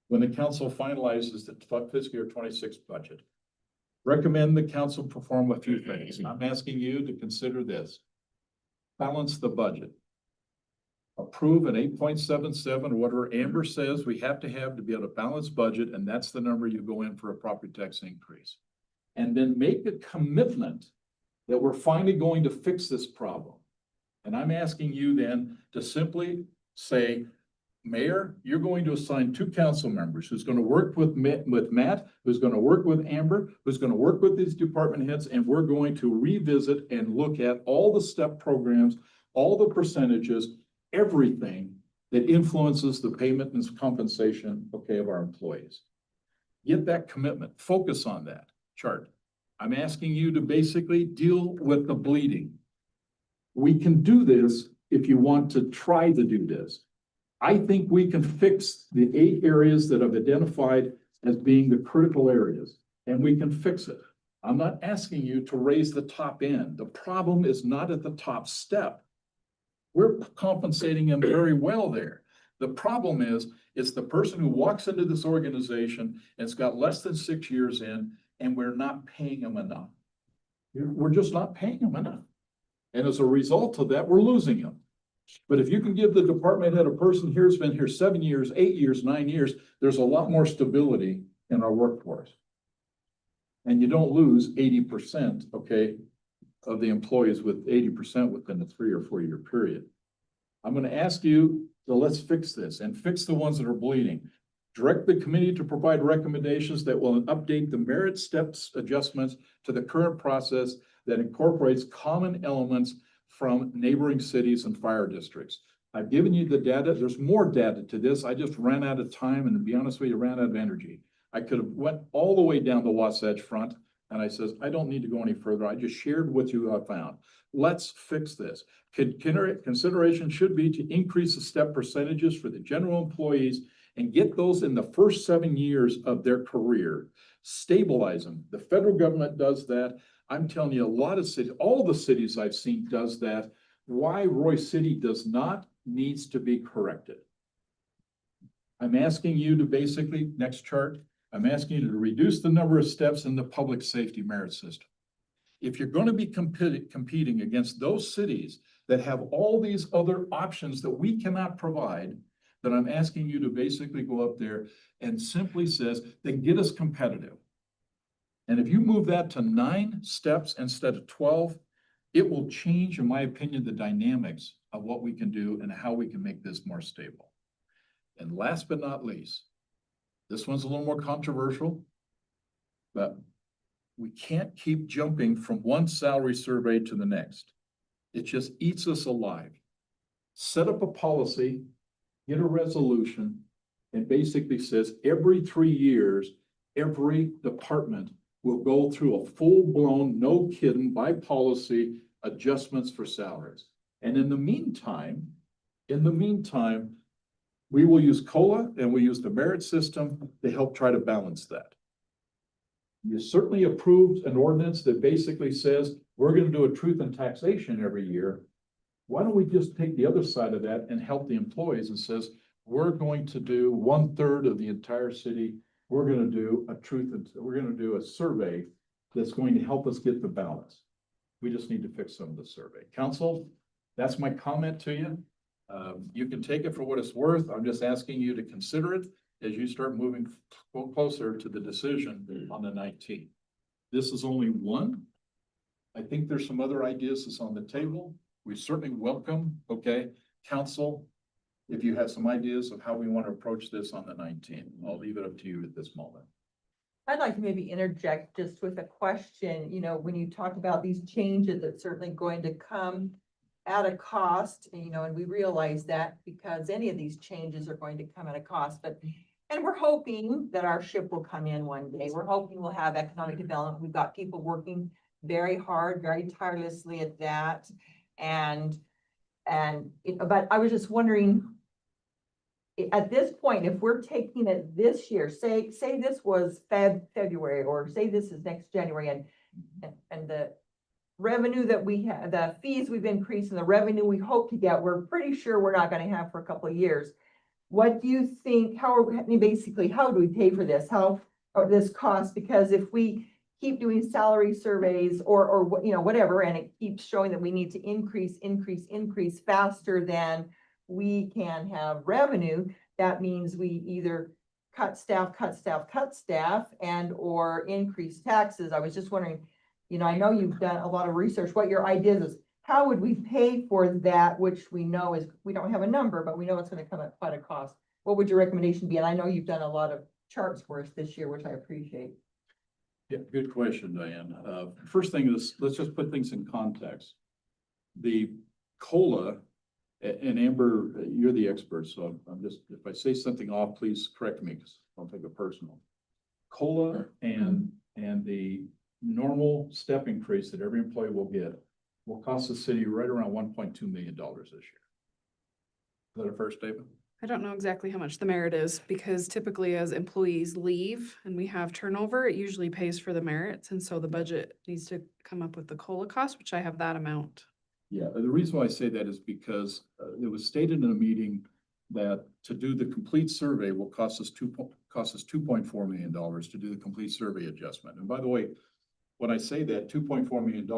Speaker 1: When the council finalizes the fiscal year 26 budget, recommend the council perform a few things. I'm asking you to consider this. Balance the budget. Approve an 8.77 or whatever Amber says we have to be able to balance budget, and that's the number you go in for a property tax increase. And then make a commitment that we're finally going to fix this problem. And I'm asking you then to simply say, Mayor, you're going to assign 2 council members who's going to work with Matt, who's going to work with Amber, who's going to work with these department heads, and we're going to revisit and look at all the step programs, all the percentages, everything that influences the payment and compensation, okay, of our employees. Get that commitment, focus on that chart. I'm asking you to basically deal with the bleeding. We can do this if you want to try to do this. I think we can fix the 8 areas that I've identified as being the critical areas, and we can fix it. I'm not asking you to raise the top end. The problem is not at the top step. We're compensating them very well there. The problem is, it's the person who walks into this organization and it's got less than 6 years in, and we're not paying them enough. We're just not paying them enough. And as a result of that, we're losing them. But if you can give the department head a person here who's been here 7 years, 8 years, 9 years, there's a lot more stability in our workforce. And you don't lose 80%, okay, of the employees with 80% within a 3 or 4 year period. I'm going to ask you to let's fix this and fix the ones that are bleeding. Direct the committee to provide recommendations that will update the merit steps adjustments to the current process that incorporates common elements from neighboring cities and fire districts. I've given you the data. There's more data to this. I just ran out of time, and to be honest with you, ran out of energy. I could have went all the way down the Wasatch Front, and I says, I don't need to go any further. I just shared with you what I found. Let's fix this. Consideration should be to increase the step percentages for the general employees and get those in the first 7 years of their career. Stabilize them. The federal government does that. I'm telling you, a lot of cities, all the cities I've seen does that. Why Roy City does not needs to be corrected. I'm asking you to basically, next chart, I'm asking you to reduce the number of steps in the public safety merit system. If you're going to be competing against those cities that have all these other options that we cannot provide, then I'm asking you to basically go up there and simply says, then get us competitive. And if you move that to 9 steps instead of 12, it will change, in my opinion, the dynamics of what we can do and how we can make this more stable. And last but not least, this one's a little more controversial, but we can't keep jumping from one salary survey to the next. It just eats us alive. Set up a policy, get a resolution, and basically says every 3 years, every department will go through a full-blown, no kidding, by policy adjustments for salaries. And in the meantime, we will use COLA and we use the merit system to help try to balance that. You certainly approved an ordinance that basically says we're going to do a truth and taxation every year. Why don't we just take the other side of that and help the employees and says, we're going to do 1/3 of the entire city. We're going to do a truth and we're going to do a survey that's going to help us get the balance. We just need to fix some of the survey. Council, that's my comment to you. You can take it for what it's worth. I'm just asking you to consider it as you start moving closer to the decision on the 19th. This is only one. I think there's some other ideas that's on the table. We certainly welcome, okay, council, if you have some ideas of how we want to approach this on the 19th. I'll leave it up to you at this moment.
Speaker 4: I'd like to maybe interject just with a question, you know, when you talk about these changes, it's certainly going to come at a cost, you know, and we realize that because any of these changes are going to come at a cost, and we're hoping that our ship will come in one day. We're hoping we'll have economic development. We've got people working very hard, very tirelessly at that. But I was just wondering, at this point, if we're taking it this year, say this was February, or say this is next January, and the revenue that we have, the fees we've increased and the revenue we hope to get, we're pretty sure we're not going to have for a couple of years. What do you think? How do we pay for this? Or this cost? Because if we keep doing salary surveys or you know, whatever, and it keeps showing that we need to increase faster than we can have revenue, that means we either cut staff and or increase taxes. I was just wondering, you know, I know you've done a lot of research, what your ideas is. How would we pay for that, which we know is, we don't have a number, but we know it's going to come at quite a cost. What would your recommendation be? And I know you've done a lot of charts for us this year, which I appreciate.
Speaker 1: Yeah, good question, Diane. First thing is, let's just put things in context. The COLA, and Amber, you're the expert, so I'm just, if I say something off, please correct me, because I don't take it personal. COLA and the normal step increase that every employee will get will cost the city right around $1.2 million this year. Is that a fair statement?
Speaker 5: I don't know exactly how much the merit is, because typically as employees leave and we have turnover, it usually pays for the merits. And so the budget needs to come up with the COLA cost, which I have that amount.
Speaker 1: Yeah, the reason why I say that is because it was stated in a meeting that to do the complete survey will cost us $2.4 million to do the complete survey adjustment. And by the way, when I say that $2.4 million,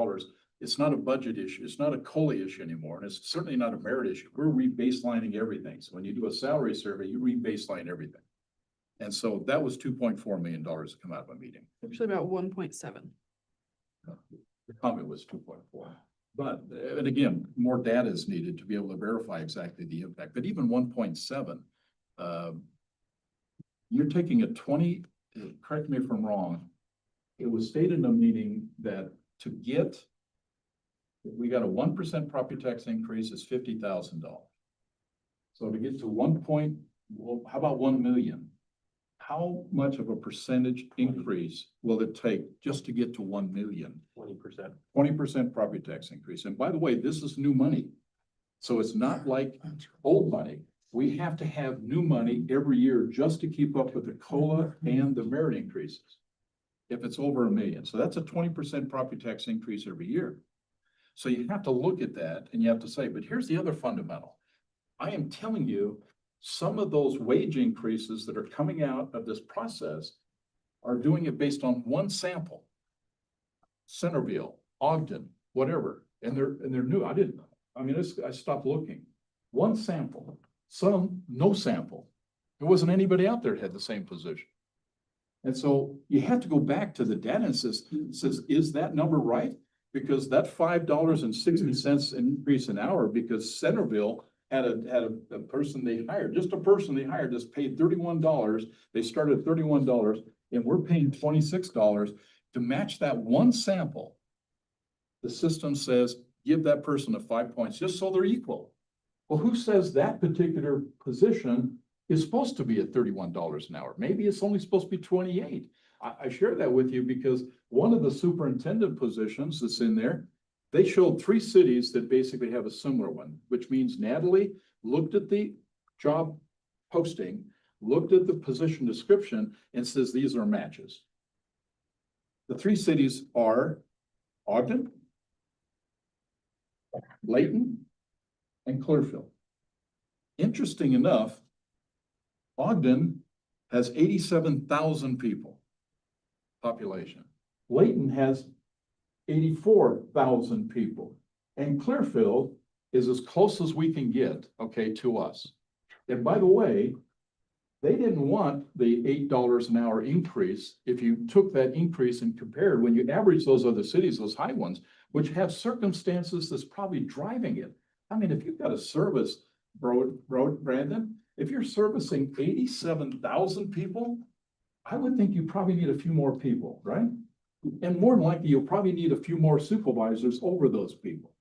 Speaker 1: it's not a budget issue. It's not a COLA issue anymore. And it's certainly not a merit issue. We're rebaselining everything. So when you do a salary survey, you rebaseline everything. And so that was $2.4 million to come out of a meeting.
Speaker 5: Actually about 1.7.
Speaker 1: The comment was 2.4. But, and again, more data is needed to be able to verify exactly the impact. But even 1.7, you're taking a 20, correct me if I'm wrong, it was stated in a meeting that to get, we got a 1% property tax increase is $50,000. So to get to well, how about 1 million? How much of a percentage increase will it take just to get to 1 million?
Speaker 3: 20%.
Speaker 1: 20% property tax increase. And by the way, this is new money. So it's not like old money. We have to have new money every year just to keep up with the COLA and the merit increases. If it's over 1 million. So that's a 20% property tax increase every year. So you have to look at that and you have to say, but here's the other fundamental. I am telling you, some of those wage increases that are coming out of this process are doing it based on one sample. Centerville, Ogden, whatever, and they're new. I stopped looking. One sample, some, no sample. There wasn't anybody out there that had the same position. And so you have to go back to the data and says, is that number right? Because that $5.60 increase an hour, because Centerville had a person they hired, just a person they hired, just paid $31. They started at $31 and we're paying $26 to match that one sample. The system says, give that person a 5 points, just so they're equal. Well, who says that particular position is supposed to be at $31 an hour? Maybe it's only supposed to be 28. I share that with you because one of the superintendent positions that's in there, they showed 3 cities that basically have a similar one, which means Natalie looked at the job posting, looked at the position description and says, these are matches. The 3 cities are Ogden, Layton, and Clearfield. Interesting enough, Ogden has 87,000 people population. Layton has 84,000 people. And Clearfield is as close as we can get, okay, to us. And by the way, they didn't want the $8 an hour increase. If you took that increase and compared, when you average those other cities, those high ones, which have circumstances that's probably driving it. I mean, if you've got a service, Brandon, if you're servicing 87,000 people, I would think you probably need a few more people, right? And more than likely, you'll probably need a few more supervisors over those people.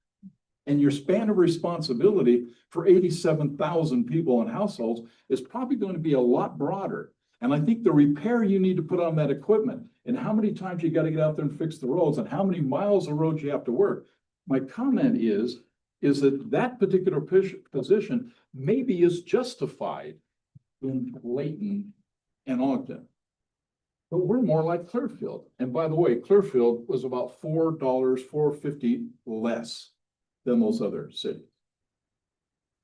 Speaker 1: And your span of responsibility for 87,000 people and households is probably going to be a lot broader. And I think the repair you need to put on that equipment and how many times you got to get out there and fix the roads and how many miles of roads you have to work. My comment is that that particular position maybe is justified in Layton and Ogden. But we're more like Clearfield. And by the way, Clearfield was about $4.50 less than those other cities.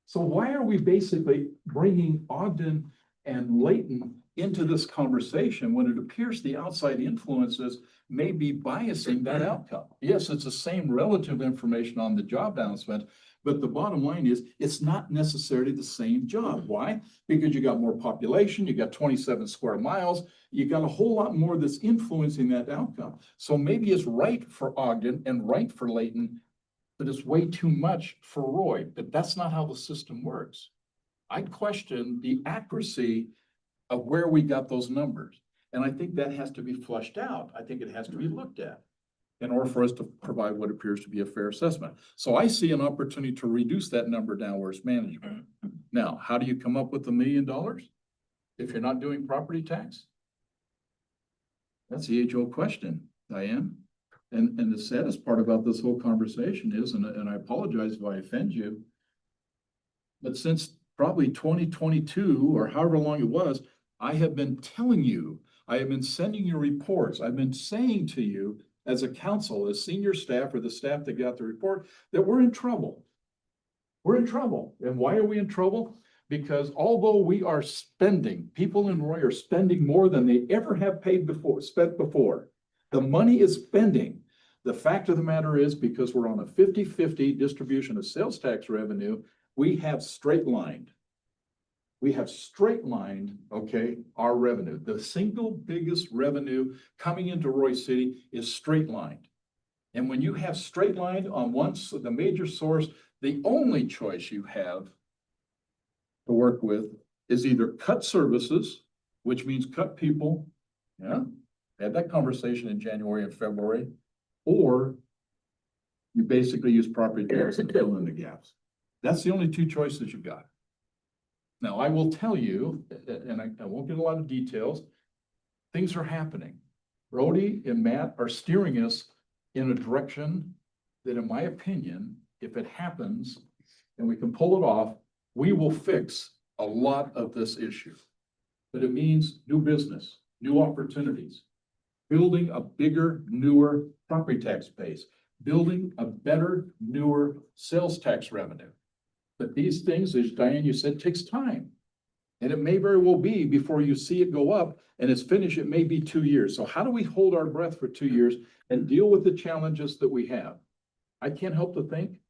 Speaker 1: So why are we basically bringing Ogden and Layton into this conversation when it appears the outside influences may be biasing that outcome? Yes, it's the same relative information on the job announcement, but the bottom line is it's not necessarily the same job. Why? Because you got more population, you got 27 square miles, you got a whole lot more that's influencing that outcome. So maybe it's right for Ogden and right for Layton, but it's way too much for Roy. But that's not how the system works. I question the accuracy of where we got those numbers. And I think that has to be flushed out. I think it has to be looked at in order for us to provide what appears to be a fair assessment. So I see an opportunity to reduce that number down where it's manageable. Now, how do you come up with $1 million if you're not doing property tax? That's the age-old question, Diane. And the saddest part about this whole conversation is, and I apologize if I offend you, but since probably 2022 or however long it was, I have been telling you, I have been sending you reports. I've been saying to you as a council, as senior staff or the staff that got the report, that we're in trouble. We're in trouble. And why are we in trouble? Because although we are spending, people in Roy are spending more than they ever have spent before. The money is spending. The fact of the matter is, because we're on a 50-50 distribution of sales tax revenue, we have straight lined. Okay, our revenue. The single biggest revenue coming into Roy City is straight lined. And when you have straight lined on the major source, the only choice you have to work with is either cut services, which means cut people. Yeah, had that conversation in January and February, or you basically use property tax and fill in the gaps. That's the only 2 choices you got. Now, I will tell you, and I won't get a lot of details, things are happening. Brody and Matt are steering us in a direction that, in my opinion, if it happens and we can pull it off, we will fix a lot of this issue. But it means new business, new opportunities, building a bigger, newer property tax base, building a better, newer sales tax revenue. But these things, as Diane, you said, takes time. And it may very well be before you see it go up and it's finished, it may be 2 years. So how do we hold our breath for 2 years and deal with the challenges that we have? I can't help to think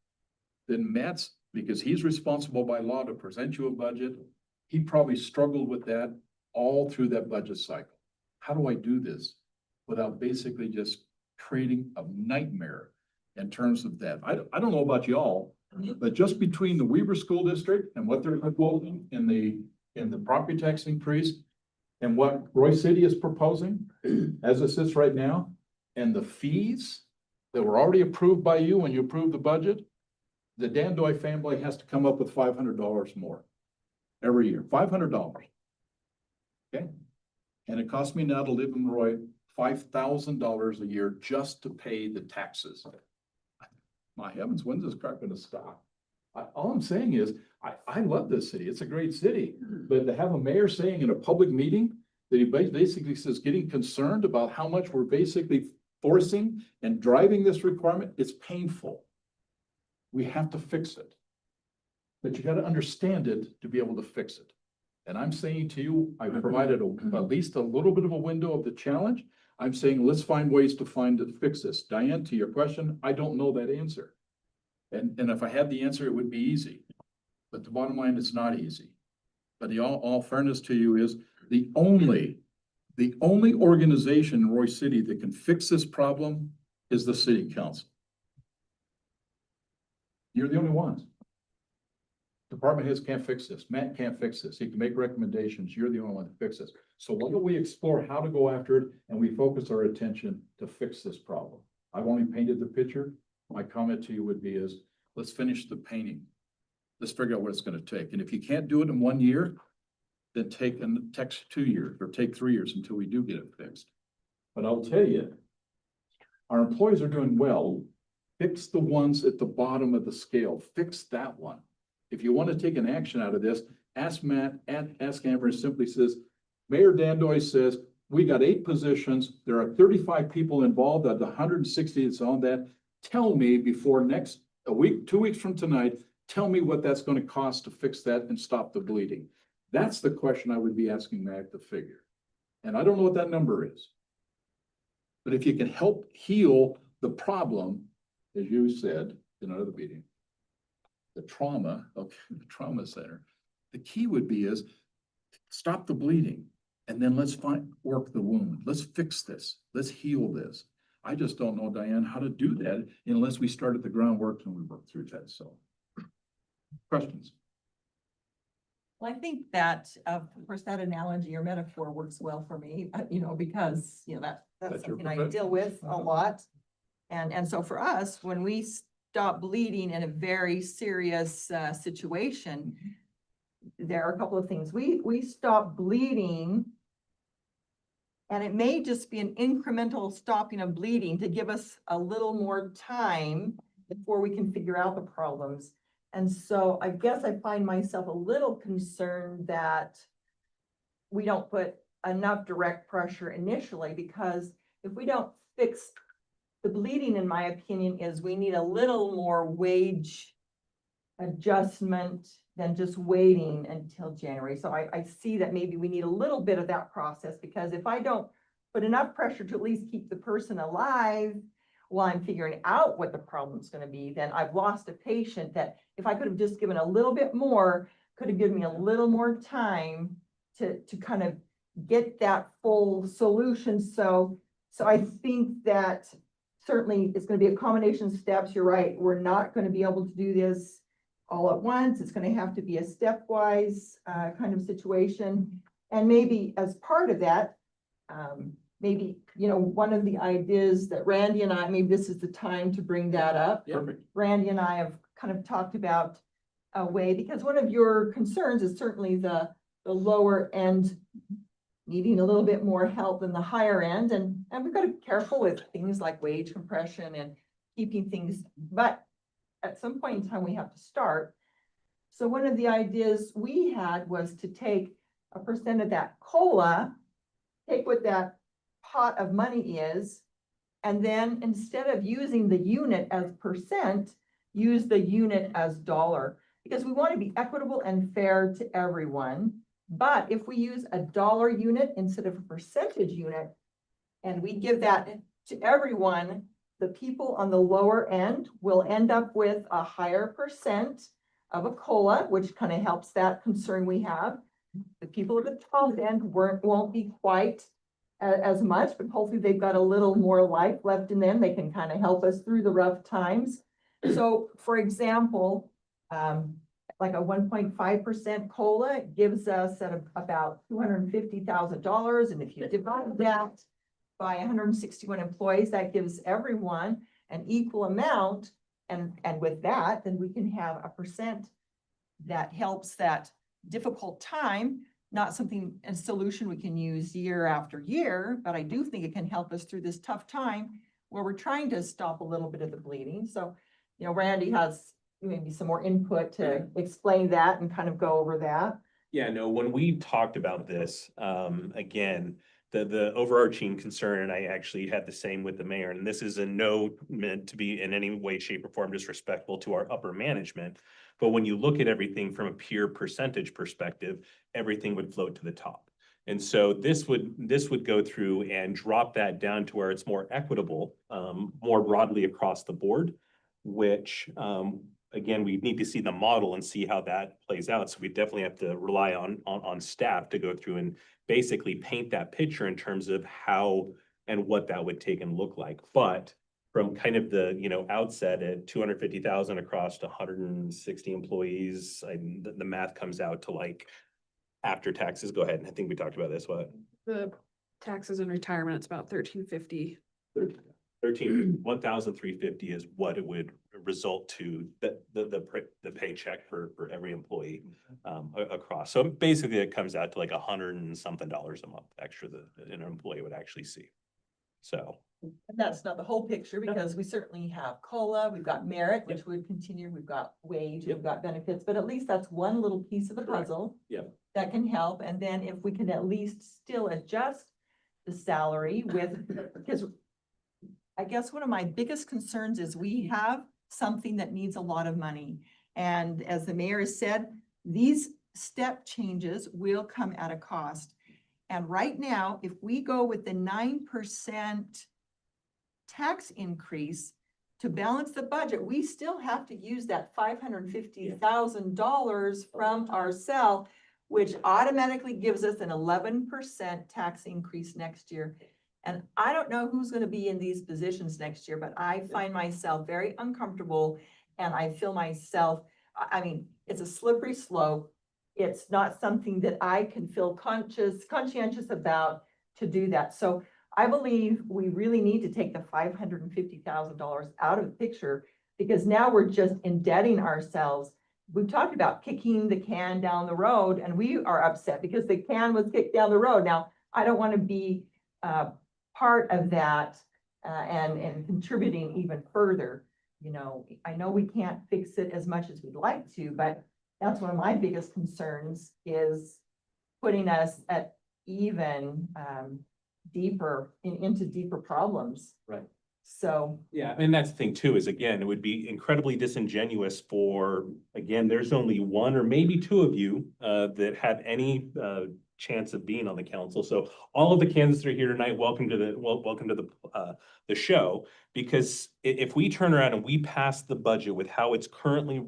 Speaker 1: that Matt's, because he's responsible by law to present you a budget, he probably struggled with that all through that budget cycle. How do I do this without basically just creating a nightmare in terms of that? I don't know about y'all, but just between the Weaver School District and what they're proposing in the property tax increase and what Roy City is proposing as it sits right now, and the fees that were already approved by you when you approved the budget, the Dandoy family has to come up with $500 more every year, $500. Okay? And it costs me now to live in Roy $5,000 a year just to pay the taxes. My heavens, when's this crap gonna stop? All I'm saying is, I love this city. It's a great city. But to have a mayor saying in a public meeting that he basically says getting concerned about how much we're basically forcing and driving this requirement, it's painful. We have to fix it. But you gotta understand it to be able to fix it. And I'm saying to you, I've provided at least a little bit of a window of the challenge. I'm saying, let's find ways to fix this. Diane, to your question, I don't know that answer. And if I had the answer, it would be easy. But the bottom line, it's not easy. But the all fairness to you is the only organization in Roy City that can fix this problem is the city council. You're the only ones. Department heads can't fix this. Matt can't fix this. He can make recommendations. You're the only one to fix this. So why don't we explore how to go after it and we focus our attention to fix this problem? I've only painted the picture. My comment to you would be is, let's finish the painting. Let's figure out what it's gonna take. And if you can't do it in 1 year, then take 2 years or take 3 years until we do get it fixed. But I'll tell you, our employees are doing well. Fix the ones at the bottom of the scale. Fix that one. If you want to take an action out of this, ask Matt, ask Amber, and simply says, Mayor Dandoy says, we got 8 positions. There are 35 people involved of the 160 that's on that. Tell me before a week, 2 weeks from tonight, tell me what that's going to cost to fix that and stop the bleeding. That's the question I would be asking Matt to figure. And I don't know what that number is. But if you can help heal the problem, as you said in another meeting, the trauma, okay, the trauma center, the key would be is stop the bleeding and then let's work the wound. Let's fix this. Let's heal this. I just don't know, Diane, how to do that unless we started the groundwork and we work through that. So questions?
Speaker 4: Well, I think that, of course, that analogy or metaphor works well for me, because, that's
Speaker 1: That's your
Speaker 4: something I
Speaker 1: profession.
Speaker 4: deal with a lot. And so for us, when we stop bleeding in a very serious situation, there are a couple of things. We stop bleeding, and it may just be an incremental stopping of bleeding to give us a little more time before we can figure out the problems. And so I guess I find myself a little concerned that we don't put enough direct pressure initially, because if we don't fix the bleeding, in my opinion, is we need a little more wage adjustment than just waiting until January. So I see that maybe we need a little bit of that process, because if I don't put enough pressure to at least keep the person alive while I'm figuring out what the problem's gonna be, then I've lost a patient that if I could have just given a little bit more, could have given me a little more time to kind of get that full solution. So I think that certainly it's gonna be a combination of steps. You're right. We're not gonna be able to do this all at once. It's gonna have to be a stepwise kind of situation. And maybe as part of that, maybe, one of the ideas that Randy and I, maybe this is the time to bring that up.
Speaker 1: Perfect.
Speaker 4: Randy and I have kind of talked about a way, because one of your concerns is certainly the lower end needing a little bit more help than the higher end. And we've got to be careful with things like wage compression and keeping things, but at some point in time, we have to start. So one of the ideas we had was to take a percent of that COLA, take what that pot of money is, and then instead of using the unit as percent, use the unit as dollar, because we want to be equitable and fair to everyone. But if we use a dollar unit instead of a percentage unit, and we give that to everyone, the people on the lower end will end up with a higher percent of a COLA, which kind of helps that concern we have. The people at the top end won't be quite as much, but hopefully they've got a little more life left in them. They can kind of help us through the rough times. So for example, like a 1.5% COLA gives us at about $250,000. And if you divide that by 161 employees, that gives everyone an equal amount. And with that, then we can have a percent that helps that difficult time, not something, a solution we can use year after year, but I do think it can help us through this tough time where we're trying to stop a little bit of the bleeding. So, you know, Randy has maybe some more input to explain that and kind of go over that.
Speaker 3: Yeah, no, when we talked about this, again, the overarching concern, and I actually had the same with the mayor, and this is meant to be in any way, shape, or form disrespectful to our upper management. But when you look at everything from a pure percentage perspective, everything would float to the top. And so this would go through and drop that down to where it's more equitable, more broadly across the board, which, again, we need to see the model and see how that plays out. So we definitely have to rely on staff to go through and basically paint that picture in terms of how and what that would take and look like. But from kind of the, outset at 250,000 across to 160 employees, the math comes out to like after taxes. Go ahead. I think we talked about this. What?
Speaker 5: The taxes and retirement, it's about 1,350.
Speaker 3: 1,350 is what it would result to the paycheck for every employee across. So basically it comes out to like $100 and something a month extra that an employee would actually see. So.
Speaker 4: And that's not the whole picture because we certainly have COLA, we've got merit, which would continue, we've got wage, we've got benefits, but at least that's one little piece of the puzzle.
Speaker 3: Yep.
Speaker 4: That can help. And then if we can at least still adjust the salary because I guess one of my biggest concerns is we have something that needs a lot of money. And as the mayor has said, these step changes will come at a cost. And right now, if we go with the 9% tax increase to balance the budget, we still have to use that $550,000 from our cell, which automatically gives us an 11% tax increase next year. And I don't know who's going to be in these positions next year, but I find myself very uncomfortable and I feel myself, I mean, it's a slippery slope. It's not something that I can feel conscientious about to do that. So I believe we really need to take the $550,000 out of the picture because now we're just indebting ourselves. We've talked about kicking the can down the road and we are upset because the can was kicked down the road. Now, I don't want to be part of that and contributing even further. I know we can't fix it as much as we'd like to, but that's one of my biggest concerns is putting us at even deeper into deeper problems.
Speaker 3: Right.
Speaker 4: So.
Speaker 3: Yeah, and that's the thing too, is again, it would be incredibly disingenuous for, again, there's only one or maybe two of you that have any chance of being on the council. So all of the candidates that are here tonight, welcome to the show, because if we turn around and we pass the budget with how it's currently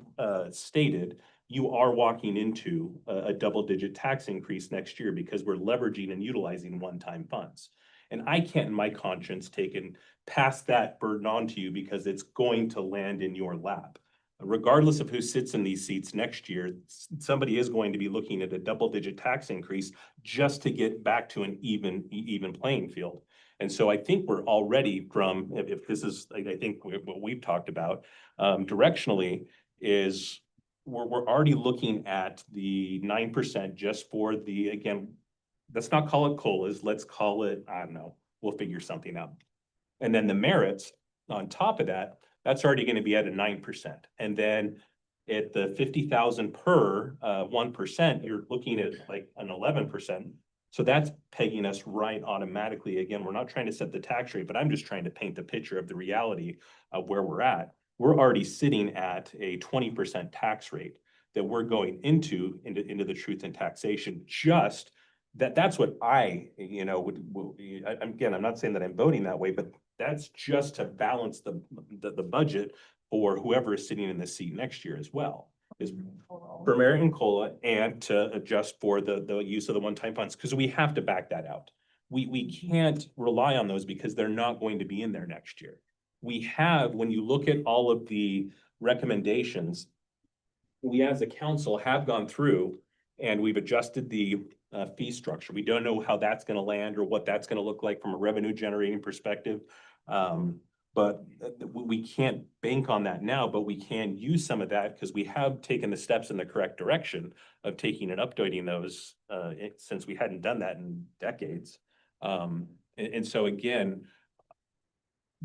Speaker 3: stated, you are walking into a double-digit tax increase next year because we're leveraging and utilizing one-time funds. And I can't, in my conscience, take and pass that burden on to you because it's going to land in your lap. Regardless of who sits in these seats next year, somebody is going to be looking at a double-digit tax increase just to get back to an even playing field. And so I think we're already from, if this is, I think what we've talked about directionally is we're already looking at the 9% just for the, again, let's not call it COLAs, let's call it, I don't know, we'll figure something out. And then the merits on top of that, that's already going to be at a 9%. And then at the 50,000 per 1%, you're looking at like an 11%. So that's pegging us right automatically. Again, we're not trying to set the tax rate, but I'm just trying to paint the picture of the reality of where we're at. We're already sitting at a 20% tax rate. that we're going into the truth and taxation, just that's what I, again, I'm not saying that I'm voting that way, but that's just to balance the budget for whoever is sitting in the seat next year as well. Is for merit and COLA and to adjust for the use of the one-time funds, because we have to back that out. We can't rely on those because they're not going to be in there next year. We have, when you look at all of the recommendations, we as a council have gone through and we've adjusted the fee structure. We don't know how that's going to land or what that's going to look like from a revenue generating perspective. But we can't bank on that now, but we can use some of that because we have taken the steps in the correct direction of taking and updating those since we hadn't done that in decades. And so again,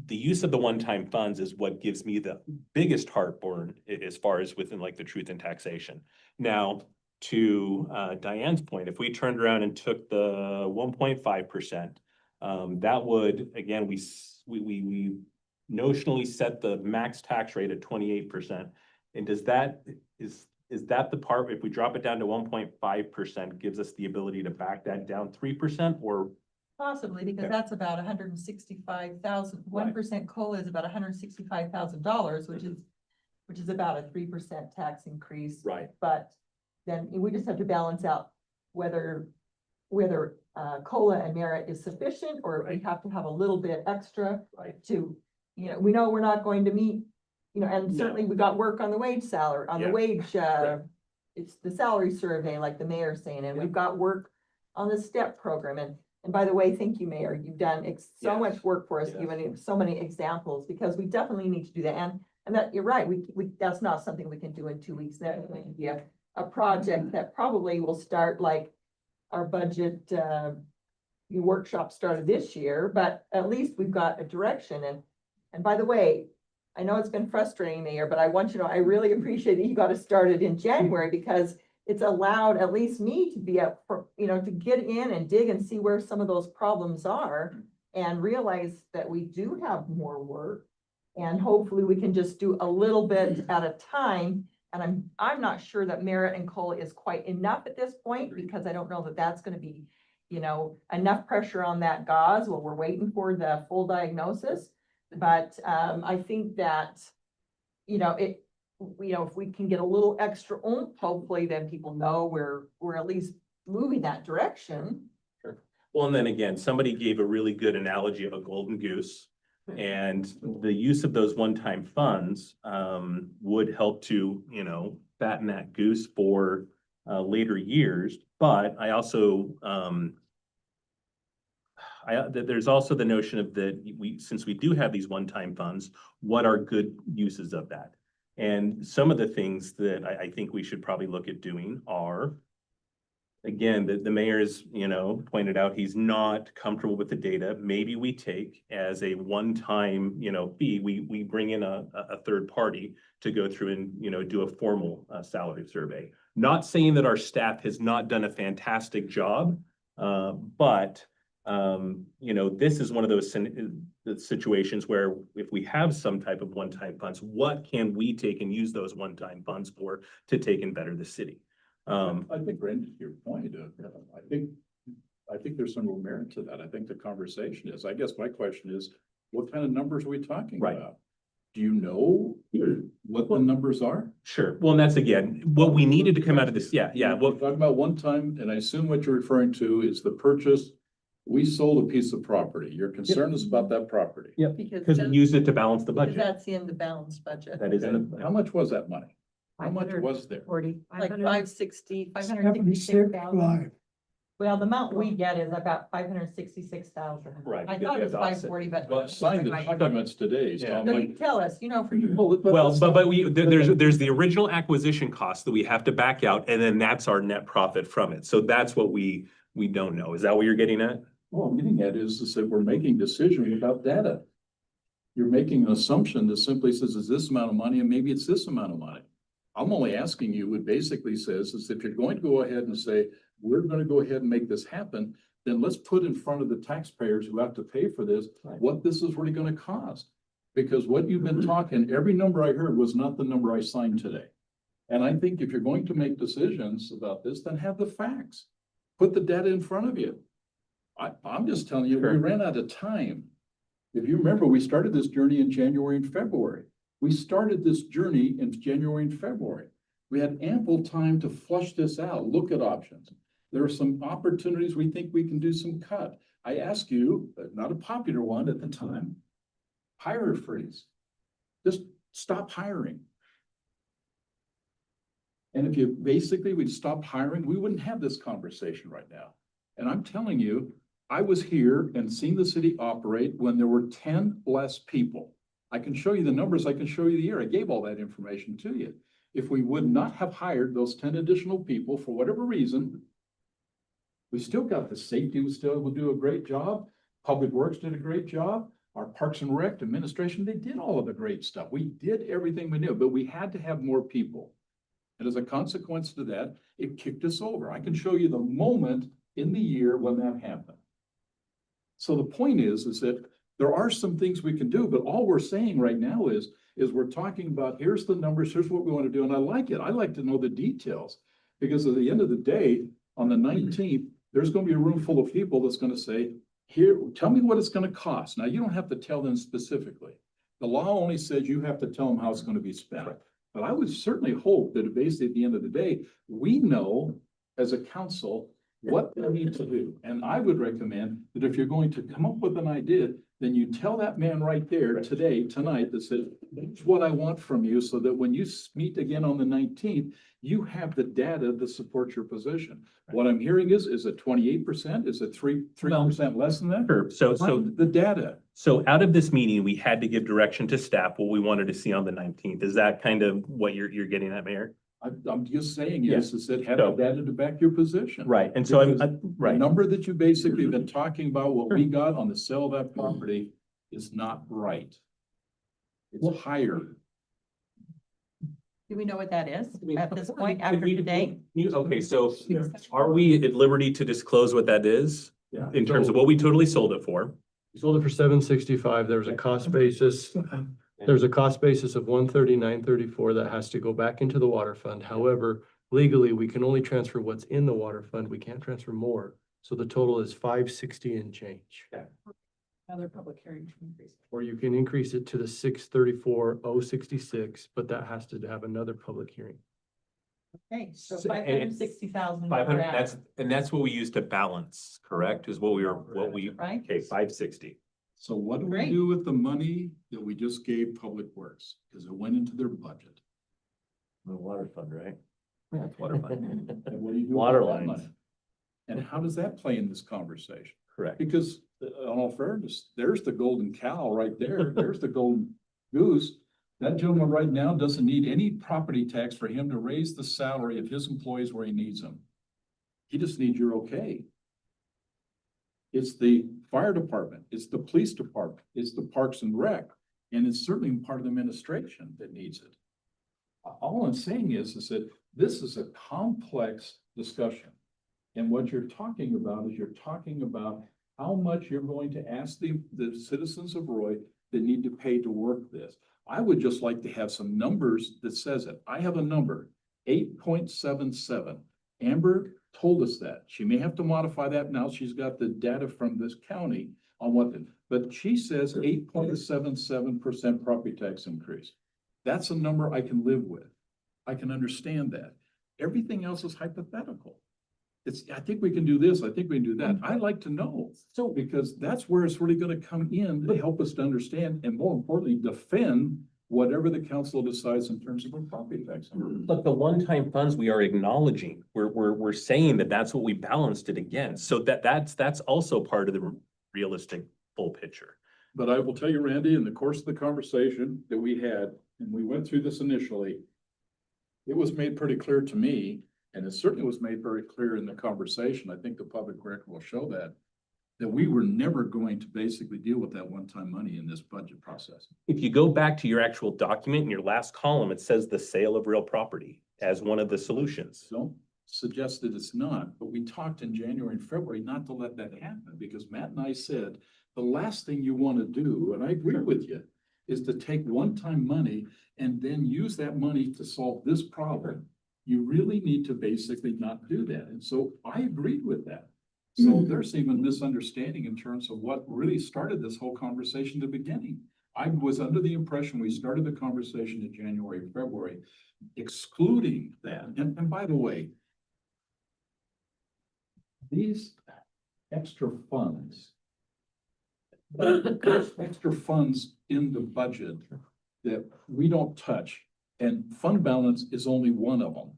Speaker 3: the use of the one-time funds is what gives me the biggest heartburn as far as within like the truth and taxation. Now, to Diane's point, if we turned around and took the 1.5%, that would, again, we notionally set the max tax rate at 28%. And is that the part, if we drop it down to 1.5%, gives us the ability to back that down 3%, or?
Speaker 4: Possibly, because
Speaker 3: Okay.
Speaker 4: that's about 165,000, 1% COLA is about $165,000, which is about a 3% tax increase.
Speaker 3: Right.
Speaker 4: But then we just have to balance out whether COLA and merit is sufficient, or if we
Speaker 3: Right.
Speaker 4: have to have a little bit extra
Speaker 3: Right.
Speaker 4: to, we know we're not going to meet, and
Speaker 3: No.
Speaker 4: certainly we got work on the wage salary, on the
Speaker 3: Yeah.
Speaker 4: wage,
Speaker 3: Right.
Speaker 4: it's the salary survey, like the mayor's saying, and
Speaker 3: Yeah.
Speaker 4: we've got work on the STEP program. And by the way, thank you, Mayor, you've done so
Speaker 3: Yes.
Speaker 4: much work for us,
Speaker 3: Yes.
Speaker 4: given so many examples, because we definitely need to do that. And that, you're right, that's not something we can do in 2 weeks. That's going to be a project that probably will start like our budget, workshop started this year, but at least we've got a direction. And by the way, I know it's been frustrating, Mayor, but I want you to know, I really appreciate that you got it started in January, because it's allowed at least me to be up for, to get in and dig and see where some of those problems are and realize that we do have more work. And hopefully we can just do a little bit at a time. And I'm not sure that merit and COLA is quite enough at this point, because I don't know that that's gonna be, enough pressure on that gauze while we're waiting for the full diagnosis. But, I think that, if we can get a little extra oomph, hopefully then people know we're at least moving that direction.
Speaker 3: Well, and then again, somebody gave a really good analogy of a golden goose. And the use of those one-time funds would help to, fatten that goose for later years. But I also, there's also the notion of since we do have these one-time funds, what are good uses of that? And some of the things that I think we should probably look at doing are, again, the mayor's, pointed out he's not comfortable with the data. Maybe we take as a one-time, fee, we bring in a third party to go through and, do a formal salary survey. Not saying that our staff has not done a fantastic job, but this is one of those situations where if we have some type of one-time funds, what can we take and use those one-time funds for to take and better the city?
Speaker 1: I think, Randy, to your point, I think there's some real merit to that. I think the conversation is, I guess my question is, what kind of numbers are we talking
Speaker 3: Right.
Speaker 1: about? Do you know what the numbers are?
Speaker 3: Sure. Well, and that's again, what we needed to come out of this. Yeah.
Speaker 1: We're talking about one time, and I assume what you're referring to is the purchase. We sold a piece of property. Your concern is about that property.
Speaker 3: Yep. Because we used it to balance the budget.
Speaker 4: That's in the balanced budget.
Speaker 3: That is in
Speaker 1: Okay.
Speaker 3: the.
Speaker 1: How much was that money? How much
Speaker 2: 500.
Speaker 1: was there?
Speaker 2: 40.
Speaker 4: Like
Speaker 2: 500.
Speaker 4: 566,000. Well, the amount we get is about 566,000.
Speaker 3: Right,
Speaker 4: I
Speaker 3: because
Speaker 4: thought
Speaker 3: we
Speaker 4: it was
Speaker 3: have to offset.
Speaker 4: 540, but.
Speaker 1: Well, signed the documents today, so
Speaker 3: Yeah.
Speaker 1: I'm
Speaker 4: So you
Speaker 1: like.
Speaker 4: tell us, for you.
Speaker 3: Well, but there's the original acquisition cost that we have to back out, and then that's our net profit from it. So that's what we don't know. Is that what you're getting at?
Speaker 1: What I'm getting at is that we're making decisions without data. You're making an assumption that simply says, it's this amount of money, and maybe it's this amount of money. I'm only asking you, what basically says is if you're going to go ahead and say, we're gonna go ahead and make this happen, then let's put in front of the taxpayers who have to pay for this,
Speaker 3: Right.
Speaker 1: what this is really gonna cost. Because what you've been talking, every number I heard was not the number I signed today. And I think if you're going to make decisions about this, then have the facts. Put the data in front of you. I'm just telling you, we
Speaker 3: Sure.
Speaker 1: ran out of time. If you remember, we started this journey in January and February. We started this journey in January and February. We had ample time to flush this out, look at options. There are some opportunities we think we can do some cut. I ask you, not a popular one at the time, hire freeze. Just stop hiring. And if you basically we'd stop hiring, we wouldn't have this conversation right now. And I'm telling you, I was here and seen the city operate when there were 10 less people. I can show you the numbers, I can show you the year. I gave all that information to you. If we would not have hired those 10 additional people for whatever reason, we still got the safety, we still will do a great job. Public Works did a great job. Our Parks and Rec administration, they did all of the great stuff. We did everything we knew, but we had to have more people. And as a consequence to that, it kicked us over. I can show you the moment in the year when that happened. So the point is that there are some things we can do, but all we're saying right now is we're talking about, here's the numbers, here's what we want to do. And I like it. I like to know the details because at the end of the day, on the 19th, there's going to be a room full of people that's going to say, here, tell me what it's going to cost. Now, you don't have to tell them specifically. The law only says you have to tell them how it's going to be spent. But I would certainly hope that basically at the end of the day, we know as a council what we need to do. And I would recommend that if you're going to come up with an idea, then you tell that man right there today, tonight, that says, that's what I want from you, so that when you meet again on the 19th, you have the data to support your position. What I'm hearing is it 28%? Is it 3% less than that?
Speaker 3: Sure. So
Speaker 1: Find the data.
Speaker 3: So out of this meeting, we had to give direction to staff what we wanted to see on the 19th. Is that kind of what you're getting at, Mayor?
Speaker 1: I'm just saying,
Speaker 3: Yeah.
Speaker 1: is that have the data to back your position.
Speaker 3: Right. And so
Speaker 1: Because The
Speaker 3: right.
Speaker 1: number that you basically been talking about, what we got on the sale of that property is not right. It's higher.
Speaker 4: Do we know what that is at this point
Speaker 3: Could
Speaker 4: after
Speaker 3: we-
Speaker 4: today?
Speaker 3: Okay, so are we at liberty to disclose what that is
Speaker 1: Yeah.
Speaker 3: in terms of what we totally sold it for?
Speaker 6: We sold it for $765. There was a cost basis. There's a cost basis of $139.34 that has to go back into the water fund. However, legally, we can only transfer what's in the water fund. We can't transfer more. So the total is $560 and change.
Speaker 5: Another public hearing to increase.
Speaker 6: Or you can increase it to the $634,066, but that has to have another public hearing.
Speaker 4: Okay, so
Speaker 3: So- and it's
Speaker 4: 560,000.
Speaker 3: 500, that's what we used to balance, correct? Is what
Speaker 4: Right?
Speaker 3: okay, 560.
Speaker 1: So what do we
Speaker 4: Great.
Speaker 1: do with the money that we just gave Public Works? Because it went into their budget.
Speaker 3: The water fund, right? Yeah, it's water fund.
Speaker 1: And what do you do? with
Speaker 3: Water
Speaker 1: that
Speaker 3: lines.
Speaker 1: money? And how does that play in this conversation?
Speaker 3: Correct.
Speaker 1: Because in all fairness, there's the golden cow right there. There's the golden goose. That gentleman right now doesn't need any property tax for him to raise the salary of his employees where he needs them. He just needs your okay. It's the fire department, it's the police department, it's the Parks and Rec, and it's certainly part of the administration that needs it. All I'm saying is that this is a complex discussion. And what you're talking about is you're talking about how much you're going to ask the citizens of Roy that need to pay to work this. I would just like to have some numbers that says it. I have a number, 8.77. Amber told us that. She may have to modify that now. She's got the data from this county on what, but she says 8.77% property tax increase. That's a number I can live with. I can understand that. Everything else is hypothetical. I think we can do this. I think we can do that. I'd like to know. So, because that's where it's really going to come in to help us to understand and more importantly, defend whatever the council decides in terms of a property tax.
Speaker 3: But the one-time funds we are acknowledging, we're saying that that's what we balanced it against. So that's also part of the realistic full picture.
Speaker 1: But I will tell you, Randy, in the course of the conversation that we had, and we went through this initially, it was made pretty clear to me, and it certainly was made very clear in the conversation. I think the public record will show that we were never going to basically deal with that one-time money in this budget process.
Speaker 3: If you go back to your actual document in your last column, it says the sale of real property as one of the solutions.
Speaker 1: Don't suggest that it's not, but we talked in January and February not to let that happen because Matt and I said, the last thing you want to do, and I agree with you, is to take one-time money and then use that money to solve this problem. You really need to basically not do that. And so I agreed with that. So there's even misunderstanding in terms of what really started this whole conversation in the beginning. I was under the impression we started the conversation in January, February, excluding that. And by the way, these extra funds, there's extra funds in the budget that we don't touch, and fund balance is only one of them.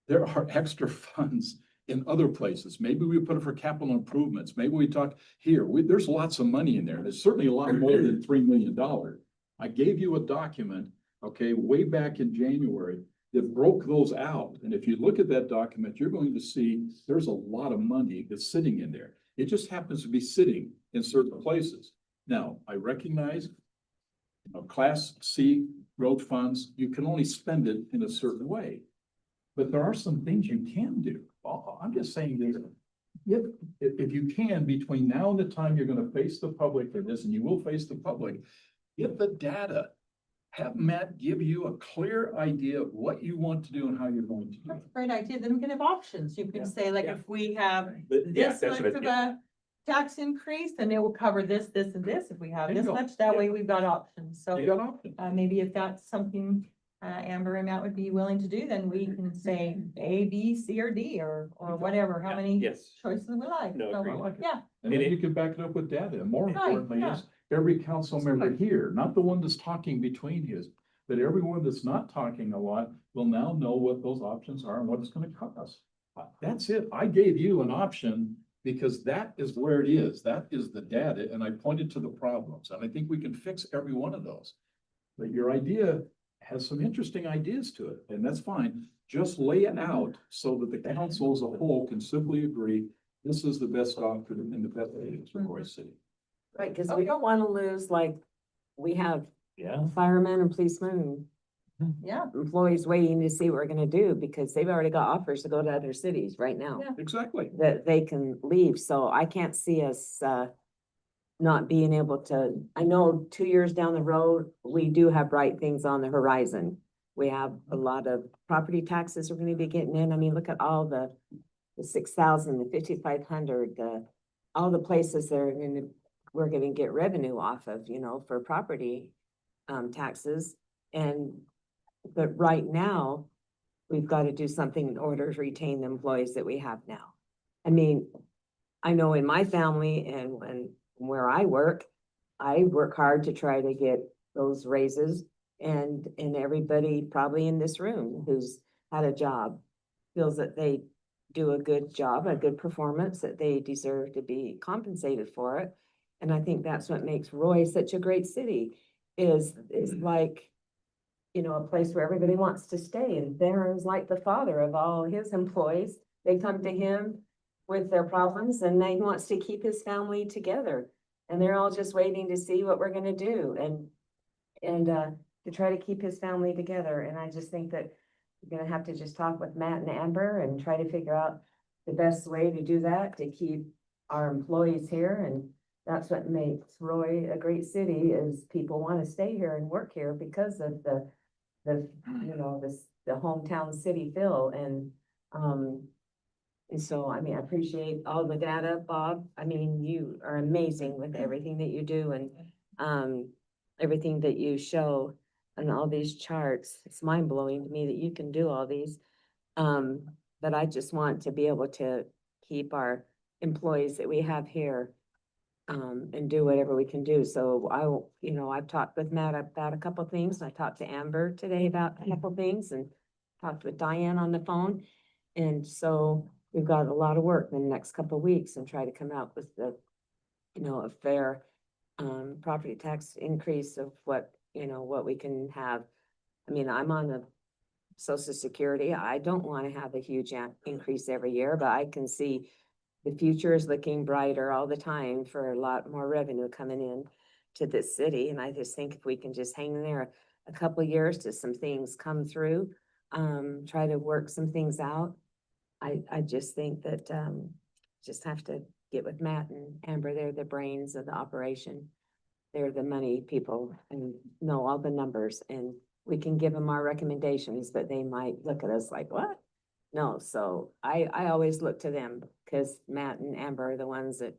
Speaker 1: There are extra funds in other places. Maybe we put it for capital improvements. Maybe we talk here. There's lots of money in there. There's certainly a lot more than $3 million. I gave you a document, okay, way back in January that broke those out. And if you look at that document, you're going to see there's a lot of money that's sitting in there. It just happens to be sitting in certain places. Now, I recognize, you know, Class C road funds, you can only spend it in a certain way. But there are some things you can do. I'm just saying this, if you can, between now and the time you're gonna face the public for this, and you will face the public, get the data. Have Matt give you a clear idea of what you want to do and how you're going to do
Speaker 4: That's
Speaker 1: it.
Speaker 4: a great idea. Then we can have options. You
Speaker 1: Yeah,
Speaker 4: can say, like,
Speaker 3: yeah.
Speaker 4: if we have
Speaker 3: But yeah,
Speaker 4: this
Speaker 3: that's
Speaker 4: much
Speaker 3: what
Speaker 4: of
Speaker 3: I,
Speaker 4: a tax increase, then it will cover this, this, and this. If we have
Speaker 1: There you
Speaker 4: this
Speaker 1: go.
Speaker 4: much, that
Speaker 3: Yeah.
Speaker 4: way we've got options. So
Speaker 1: You got options.
Speaker 4: maybe if that's something Amber and Matt would be willing to do, then we can say A, B, C, or D, or whatever, how
Speaker 3: yeah,
Speaker 4: many
Speaker 3: yes.
Speaker 4: choices we like.
Speaker 3: No,
Speaker 4: So,
Speaker 3: agreed.
Speaker 1: I like it.
Speaker 4: yeah,
Speaker 1: And then
Speaker 3: It-
Speaker 1: you can back it up with data. And more
Speaker 4: Right,
Speaker 1: importantly
Speaker 4: yeah.
Speaker 1: is every council member here, not the one that's talking between his, but everyone that's not talking a lot will now know what those options are and what it's gonna cost. That's it. I gave you an option because that is where it is. That is the data, and I pointed to the problems, and I think we can fix every one of those. But your idea has some interesting ideas to it, and that's fine. Just lay it out so that the council as a whole can simply agree, this is the best option and the best things for Roy City.
Speaker 2: Right, because we don't want to lose, like, we have
Speaker 3: Yeah.
Speaker 2: firemen and policemen
Speaker 4: yeah.
Speaker 2: and employees waiting to see what we're gonna do because they've already got offers to go to other cities right now.
Speaker 4: Yeah.
Speaker 1: Exactly.
Speaker 2: That they can leave, so I can't see us, not being able to, I know 2 years down the road, we do have bright things on the horizon. We have a lot of property taxes we're gonna be getting in. I mean, look at all the 6,000, the 5,500, all the places that are gonna, we're gonna get revenue off of, you know, for property taxes. But right now, we've got to do something in order to retain the employees that we have now. I mean, I know in my family and where I work hard to try to get those raises. And everybody probably in this room who's had a job feels that they do a good job, a good performance, that they deserve to be compensated for it. And I think that's what makes Roy such a great city, is like, you know, a place where everybody wants to stay. And Barron's like the father of all his employees. They come to him with their problems and he wants to keep his family together. And they're all just waiting to see what we're gonna do and to try to keep his family together. And I just think that we're gonna have to just talk with Matt and Amber and try to figure out the best way to do that, to keep our employees here. And that's what makes Roy a great city, is people want to stay here and work here because of the you know, the hometown city feel. And so, I mean, I appreciate all the data, Bob. I mean, you are amazing with everything that you do and everything that you show and all these charts. It's mind blowing to me that you can do all these. But I just want to be able to keep our employees that we have here and do whatever we can do. So you know, I've talked with Matt about a couple things. I talked to Amber today about a couple things and talked with Diane on the phone. And so we've got a lot of work in the next couple of weeks and try to come out with the, you know, a fair property tax increase of what, you know, what we can have. I mean, I'm on the Social Security. I don't want to have a huge increase every year, but I can see the future is looking brighter all the time for a lot more revenue coming in to this city. And I just think if we can just hang in there a couple of years till some things come through, try to work some things out. I just think that, just have to get with Matt and Amber. They're the brains of the operation. they're the money people and know all the numbers, and we can give them our recommendations, but they might look at us like, what? No, so I always look to them, because Matt and Amber are the ones that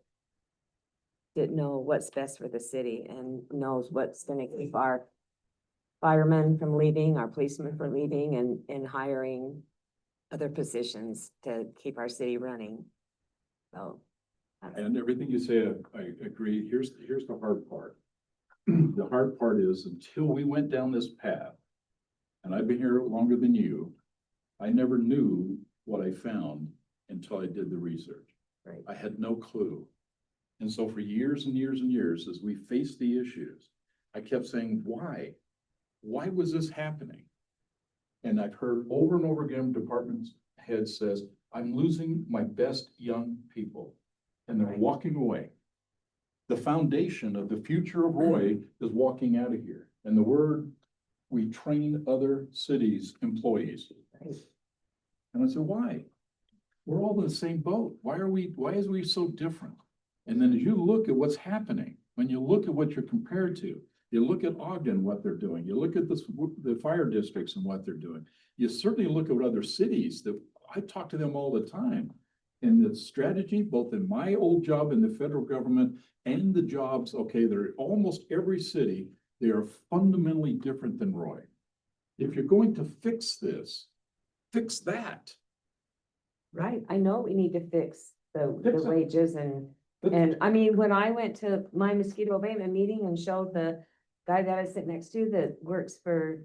Speaker 2: know what's best for the city and knows what's gonna keep our firemen from leaving, our policemen from leaving, and hiring other positions to keep our city running. So.
Speaker 1: And everything you say, I agree. Here's the hard part. The hard part is until we went down this path, and I've been here longer than you, I never knew what I found until I did the research.
Speaker 2: Right.
Speaker 1: I had no clue. And so for years and years and years, as we faced the issues, I kept saying, why? Why was this happening? And I've heard over and over again, department head says, I'm losing my best young people, and they're
Speaker 2: Right.
Speaker 1: walking away. The foundation of the future of Roy is walking out of here. And the word, we train other cities' employees.
Speaker 2: Right.
Speaker 1: And I said, why? We're all in the same boat. Why is we so different? And then as you look at what's happening, when you look at what you're compared to, you look at Ogden, what they're doing, you look at the fire districts and what they're doing. You certainly look at what other cities that I talk to them all the time. And the strategy, both in my old job in the federal government and the jobs, okay, they're almost every city, they are fundamentally different than Roy. If you're going to fix this, fix that.
Speaker 2: Right, I know we need to fix the
Speaker 1: Fix it.
Speaker 2: wages and I mean, when I went to my mosquito abatement meeting and showed the guy that I sit next to that works for,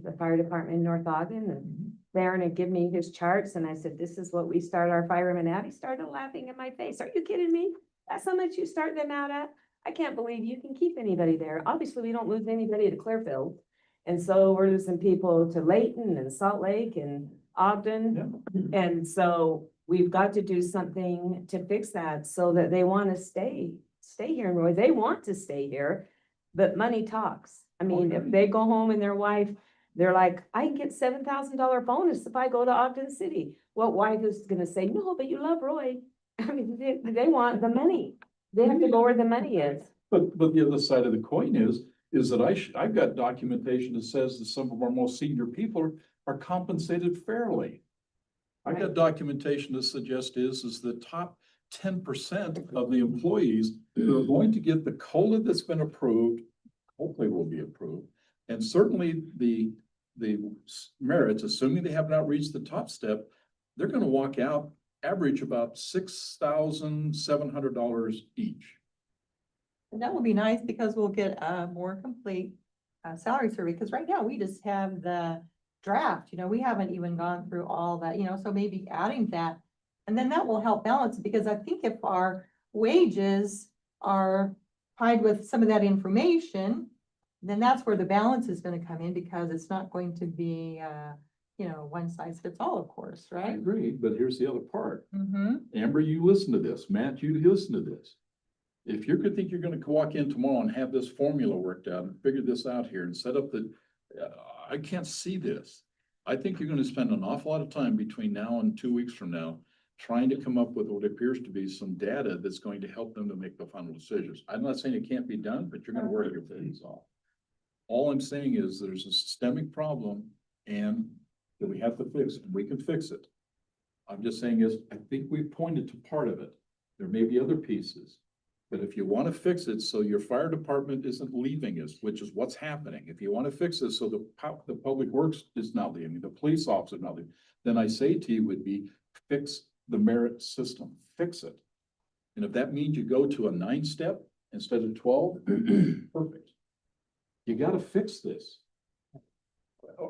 Speaker 2: the fire department in North Ogden, and Darren had given me his charts, and I said, this is what we start our firemen at. He started laughing in my face. Are you kidding me? That's how much you start them out at? I can't believe you can keep anybody there. Obviously, we don't lose anybody to Clearfield. And so we're losing people to Layton and Salt Lake and Ogden. And so we've got to do something to fix that so that they want to stay here in Roy. They want to stay here, but money talks. I mean, if
Speaker 1: Okay.
Speaker 2: they go home and their wife, they're like, I can get $7,000 bonus if I go to Ogden City. What wife is gonna say, no, but you love Roy? I mean, they want the money. They have to go where the money is.
Speaker 1: But the other side of the coin is that I've got documentation that says that some of our most senior people are compensated fairly. I got
Speaker 2: Right.
Speaker 1: documentation that suggests is the top 10% of the employees who are going to get the COLA that's been approved, hopefully will be approved, and certainly the merits, assuming they have not reached the top step, they're gonna walk out, average about $6,700 each.
Speaker 4: And that will be nice because we'll get a more complete salary survey, because right now we just have the draft, we haven't even gone through all that, so maybe adding that. And then that will help balance, because I think if our wages are tied with some of that information, then that's where the balance is gonna come in, because it's not going to be, one size fits all, of course,
Speaker 1: I
Speaker 4: right?
Speaker 1: agree, but here's the other part.
Speaker 4: Mm-hmm.
Speaker 1: Amber, you listen to this. Matt, you listen to this. If you could think you're gonna walk in tomorrow and have this formula worked out and figure this out here and set up I can't see this. I think you're gonna spend an awful lot of time between now and 2 weeks from now trying to come up with what appears to be some data that's going to help them to make the final decisions. I'm not saying it can't be done, but you're gonna work your things off. All I'm saying is there's a systemic problem and that we have to fix, and we can fix it. I'm just saying is, I think we pointed to part of it. There may be other pieces. But if you want to fix it so your fire department isn't leaving us, which is what's happening, if you want to fix it so the public works is not leaving, the police officer not leaving, then I say to you would be fix the merit system, fix it. And if that means you go to a 9-step instead of 12, perfect. You got to fix this.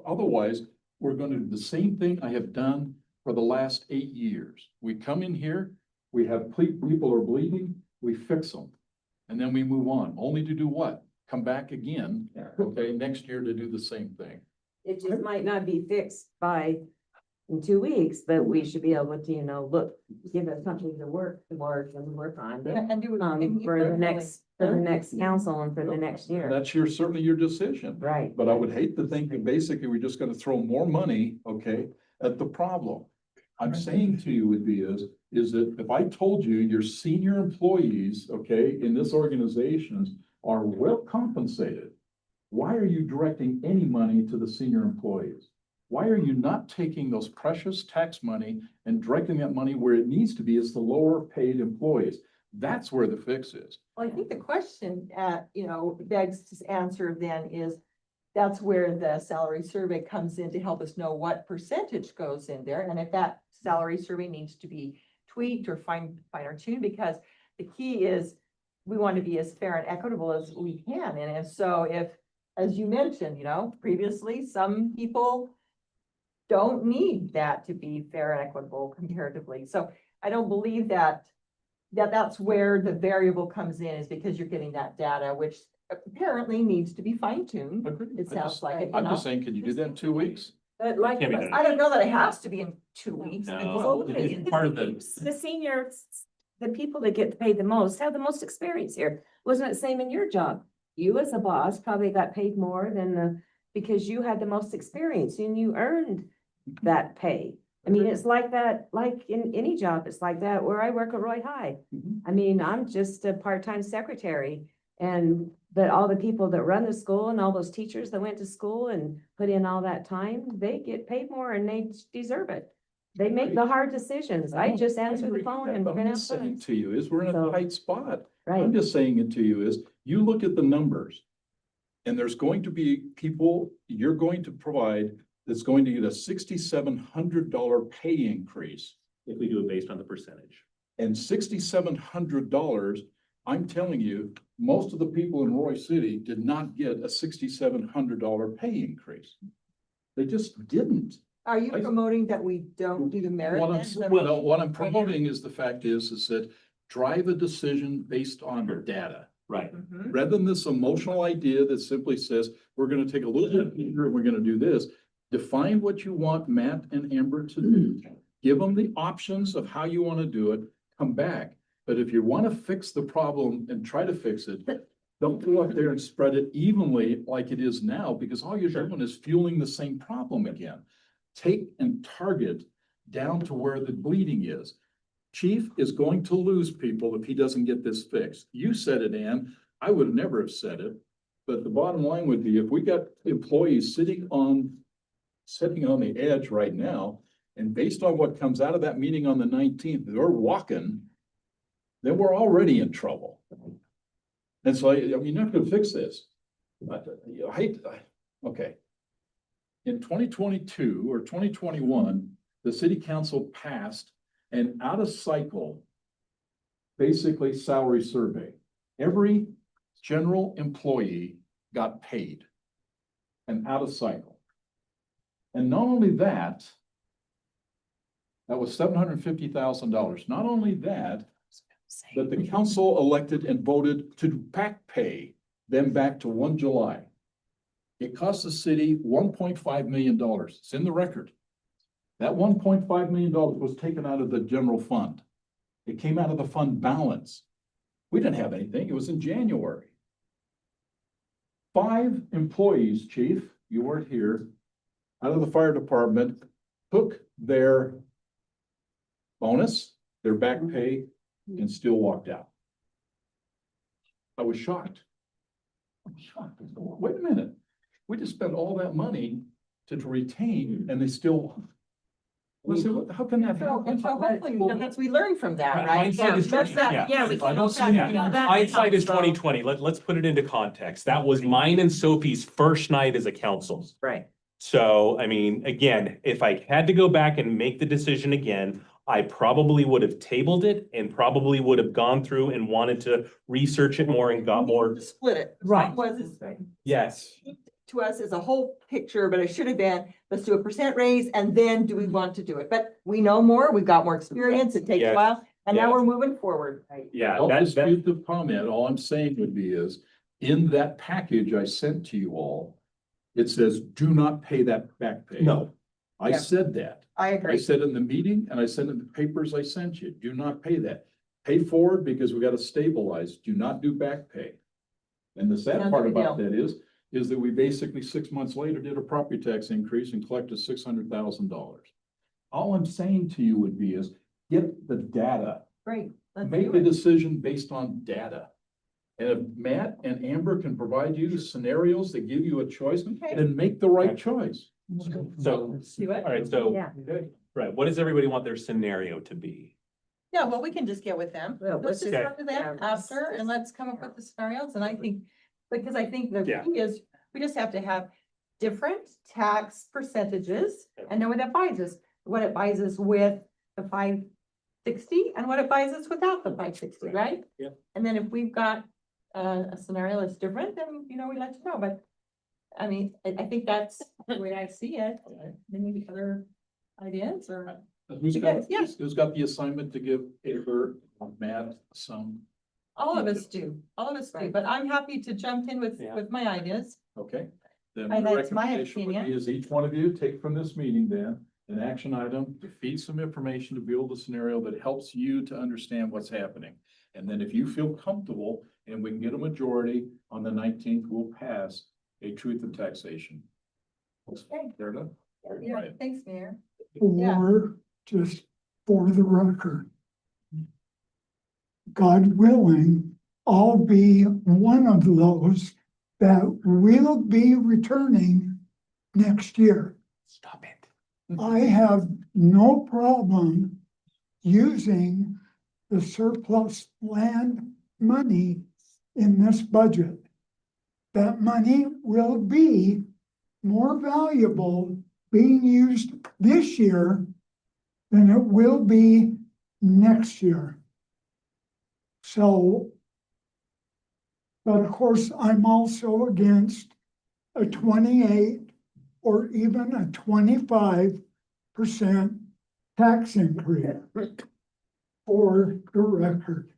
Speaker 1: Otherwise, we're going to do the same thing I have done for the last 8 years. We come in here, we have people are bleeding, we fix them. And then we move on, only to do what? Come back again, okay, next year to do the same thing.
Speaker 2: It just might not be fixed in 2 weeks, but we should be able to, look, give us something to work towards and work on.
Speaker 4: And do it.
Speaker 2: For the next council and for the next year.
Speaker 1: That's certainly your decision.
Speaker 2: Right.
Speaker 1: But I would hate to think that basically we're just gonna throw more money, okay, at the problem. I'm saying to you would be is that if I told you your senior employees, okay, in this organization are well compensated. Why are you directing any money to the senior employees? Why are you not taking those precious tax money and directing that money where it needs to be, is the lower paid employees? That's where the fix is.
Speaker 4: Well, I think the question, begs to answer then is, that's where the salary survey comes in to help us know what percentage goes in there. And if that salary survey needs to be tweaked or finer tuned, because the key is we want to be as fair and equitable as we can. And if so, as you mentioned, previously, some people don't need that to be fair and equitable comparatively. So I don't believe that's where the variable comes in, is because you're getting that data, which apparently needs to be fine tuned. It sounds like it.
Speaker 1: I'm just saying, can you do that in 2 weeks?
Speaker 2: But like,
Speaker 3: Can't be done.
Speaker 4: I don't know that it has to be in 2 weeks.
Speaker 3: No.
Speaker 2: well,
Speaker 3: It's part of
Speaker 2: the seniors, the people that get paid the most have the most experience here. Wasn't it the same in your job? You as a boss probably got paid more than because you had the most experience and you earned that pay. I mean, it's like that, like in any job, it's like that where I work at Roy High.
Speaker 1: Mhm.
Speaker 2: I mean, I'm just a part-time secretary but all the people that run the school and all those teachers that went to school and put in all that time, they get paid more and they deserve it. They make the hard decisions. I just answer the phone and
Speaker 1: What
Speaker 2: print
Speaker 1: I'm
Speaker 2: out
Speaker 1: saying
Speaker 2: funds.
Speaker 1: to you is, we're in a
Speaker 2: So-
Speaker 1: tight spot.
Speaker 2: Right,
Speaker 1: I'm just saying it to you is, you look at the numbers. And there's going to be people you're going to provide that's going to get a $6,700 pay increase.
Speaker 3: If we do it based on the percentage.
Speaker 1: And $6,700, I'm telling you, most of the people in Roy City did not get a $6,700 pay increase. They just didn't.
Speaker 4: Are you promoting that we don't do the merit?
Speaker 1: What I'm promoting is the fact is that drive a decision based on the data.
Speaker 3: Right.
Speaker 4: Mhm.
Speaker 1: Rather than this emotional idea that simply says, we're gonna take a little bit here and we're gonna do this. Define what you want Matt and Amber to do. Give them the options of how you want to do it, come back. But if you want to fix the problem and try to fix it, don't go up there and spread it evenly like it is now, because all you're doing is fueling the same problem again. Take and target down to where the bleeding is. Chief is going to lose people if he doesn't get this fixed. You said it, Ann. I would never have said it. But the bottom line would be, if we got employees sitting on the edge right now, and based on what comes out of that meeting on the 19th, they're walking, then we're already in trouble. And so, you're not gonna fix this. But okay. In 2022 or 2021, the city council passed an out of cycle, basically salary survey. Every general employee got paid and out of cycle. And not only that, that was $750,000. Not only that, but the council elected and voted to back pay them back to 1 July. It cost the city $1.5 million. It's in the record. That $1.5 million was taken out of the general fund. It came out of the fund balance. We didn't have anything. It was in January. 5 employees, chief, you weren't here, out of the fire department, took their bonus, their back pay, and still walked out. I was shocked. Wait a minute. We just spent all that money to retain and they still. Listen, how can that
Speaker 4: So,
Speaker 1: happen?
Speaker 4: and so hopefully, we learn from that, right?
Speaker 3: Hindsight is
Speaker 4: That's that-
Speaker 3: 20/20,
Speaker 2: yeah, we
Speaker 3: I
Speaker 2: can
Speaker 3: don't
Speaker 2: go
Speaker 3: see
Speaker 2: back
Speaker 3: that.
Speaker 2: and do that.
Speaker 3: Hindsight is
Speaker 2: So-
Speaker 3: 20/20. Let's put it into context. That was mine and Sophie's first night as a council.
Speaker 2: right.
Speaker 3: So, I mean, again, if I had to go back and make the decision again, I probably would have tabled it and probably would have gone through and wanted to research it more and got more.
Speaker 4: Split it.
Speaker 3: Right. Yes.
Speaker 4: To us as a whole picture, but it should have been, let's do a percent raise and then do we want to do it? But we know more, we've got more experience, it takes a
Speaker 3: Yes.
Speaker 4: while, and now
Speaker 3: Yes.
Speaker 4: we're moving forward.
Speaker 3: Yeah,
Speaker 1: Don't
Speaker 3: that's,
Speaker 1: dispute the comment. All I'm saying would be is, in that package I sent to you all, it says, do not pay that back pay.
Speaker 3: no,
Speaker 1: I
Speaker 4: Yeah.
Speaker 1: said that.
Speaker 4: I
Speaker 1: I
Speaker 4: agree.
Speaker 1: said in the meeting and I said in the papers I sent you, do not pay that. Pay forward because we got to stabilize. Do not do back pay. And the sad
Speaker 4: Sounds
Speaker 1: part
Speaker 4: like a
Speaker 1: about that is that we basically 6 months later did a property tax increase and collected $600,000. All I'm saying to you would be is, get the data.
Speaker 4: Great. Let's
Speaker 1: Make
Speaker 4: do
Speaker 1: the
Speaker 4: it.
Speaker 1: decision based on data. And if Matt and Amber can provide you scenarios that give you a choice,
Speaker 4: Okay.
Speaker 1: then make the right choice.
Speaker 3: So,
Speaker 4: See what?
Speaker 3: all right, so,
Speaker 2: Yeah.
Speaker 3: right, what does everybody want their scenario to be?
Speaker 4: Yeah, well, we can just get with them.
Speaker 2: Well,
Speaker 4: Let's just
Speaker 3: Okay.
Speaker 4: talk to them after and let's come up with the scenarios. And I think, because I think the
Speaker 3: Yeah.
Speaker 4: key is, we just have to have different tax percentages and know what that buys us. What it buys us with the 560 and what it buys us without the 560, right?
Speaker 3: Yeah.
Speaker 4: And then if we've got a scenario that's different, then, you know, we let you know, but I mean, I think that's the way I see it. Any other ideas or?
Speaker 1: Who's got,
Speaker 4: Yeah.
Speaker 1: who's got the assignment to give Amber, Matt some,
Speaker 4: All of us do, all of us do, but I'm happy to jump in
Speaker 3: Yeah.
Speaker 4: with my ideas.
Speaker 1: okay? Then
Speaker 4: And
Speaker 1: my
Speaker 4: that's my
Speaker 1: recommendation would be
Speaker 4: opinion.
Speaker 1: is each one of you take from this meeting then an action item to feed some information to build a scenario that helps you to understand what's happening. And then if you feel comfortable and we can get a majority on the 19th, we'll pass a truth of taxation.
Speaker 4: Okay.
Speaker 1: There it is.
Speaker 4: Yeah,
Speaker 1: Right.
Speaker 4: thanks, Mayor.
Speaker 7: Or just for the record. God willing, I'll be one of those that will be returning next year.
Speaker 3: Stop it.
Speaker 7: I have no problem using the surplus land money in this budget. That money will be more valuable being used this year than it will be next year. So, but of course, I'm also against a 28 or even a 25% tax increase. For the record,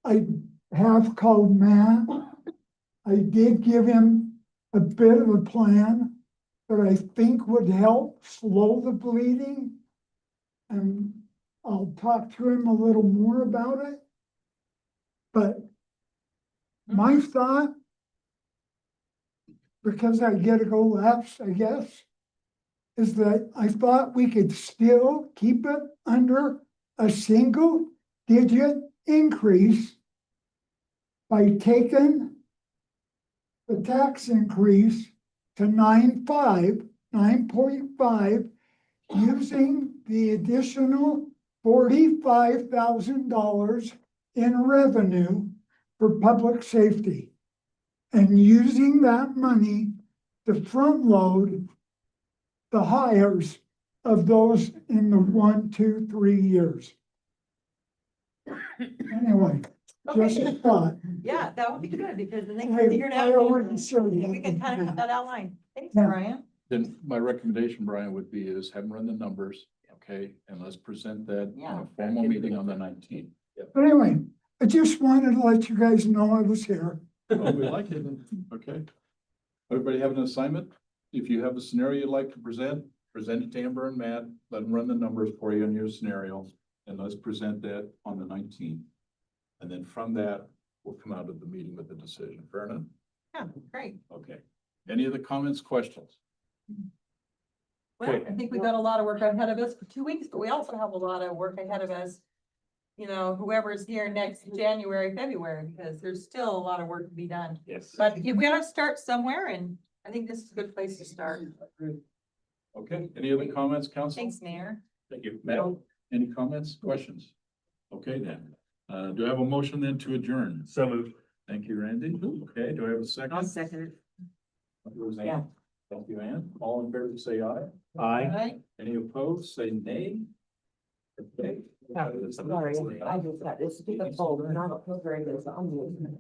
Speaker 7: I have called Matt. I did give him a bit of a plan that I think would help slow the bleeding. And I'll talk to him a little more about it. But my thought, because I get to go last, I guess, is that I thought we could still keep it under a single digit increase by taking the tax increase to 9.5, using the additional $45,000 in revenue for public safety. And using that money to front load the hires of those in the 1, 2, 3 years. Anyway, just a thought.
Speaker 4: Yeah, that would be good because then they
Speaker 7: I
Speaker 4: can figure it out.
Speaker 7: already said
Speaker 4: We can kind of have
Speaker 7: that.
Speaker 4: that outline. Thanks,
Speaker 7: Yeah.
Speaker 4: Brian.
Speaker 1: Then my recommendation, Brian, would be is have them run the numbers, okay? And let's present that in
Speaker 4: Yeah.
Speaker 1: a formal meeting on the 19th.
Speaker 7: But anyway, I just wanted to let you guys know I was here.
Speaker 1: Oh, we like it, okay. Everybody have an assignment? If you have a scenario you'd like to present it to Amber and Matt, let them run the numbers for you on your scenario. And let's present that on the 19th. And then from that, we'll come out of the meeting with a decision. Fair enough?
Speaker 4: Yeah, great.
Speaker 1: Okay. Any other comments, questions?
Speaker 4: Well,
Speaker 3: Okay.
Speaker 4: I think we got a lot of work ahead of us for 2 weeks, but we also have a lot of work ahead of us. You know, whoever's here next January, February, because there's still a lot of work to be done.
Speaker 3: Yes.
Speaker 4: But we gotta start somewhere and I think this is a good place to start.
Speaker 1: Okay, any other comments, council?
Speaker 4: Thanks, Mayor.
Speaker 1: Thank you. Matt, any comments, questions? Okay, then. Do I have a motion then to adjourn?
Speaker 3: So moved.
Speaker 1: Thank you, Randy. Okay, do I have a
Speaker 2: I'll
Speaker 1: second?
Speaker 2: second it.
Speaker 1: Roseanne?
Speaker 2: Yeah.
Speaker 1: Thank you, Ann. All in favor, say aye.
Speaker 3: Aye.
Speaker 4: Right?
Speaker 1: Any opposed, say nay. Okay.
Speaker 2: Sorry, I just got this stupid fold and I don't feel very good, so I'm moving.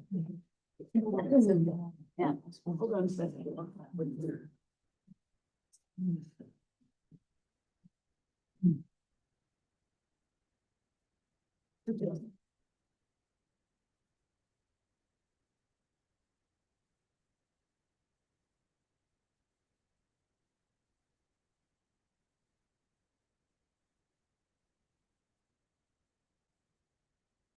Speaker 2: Yeah, hold on a second.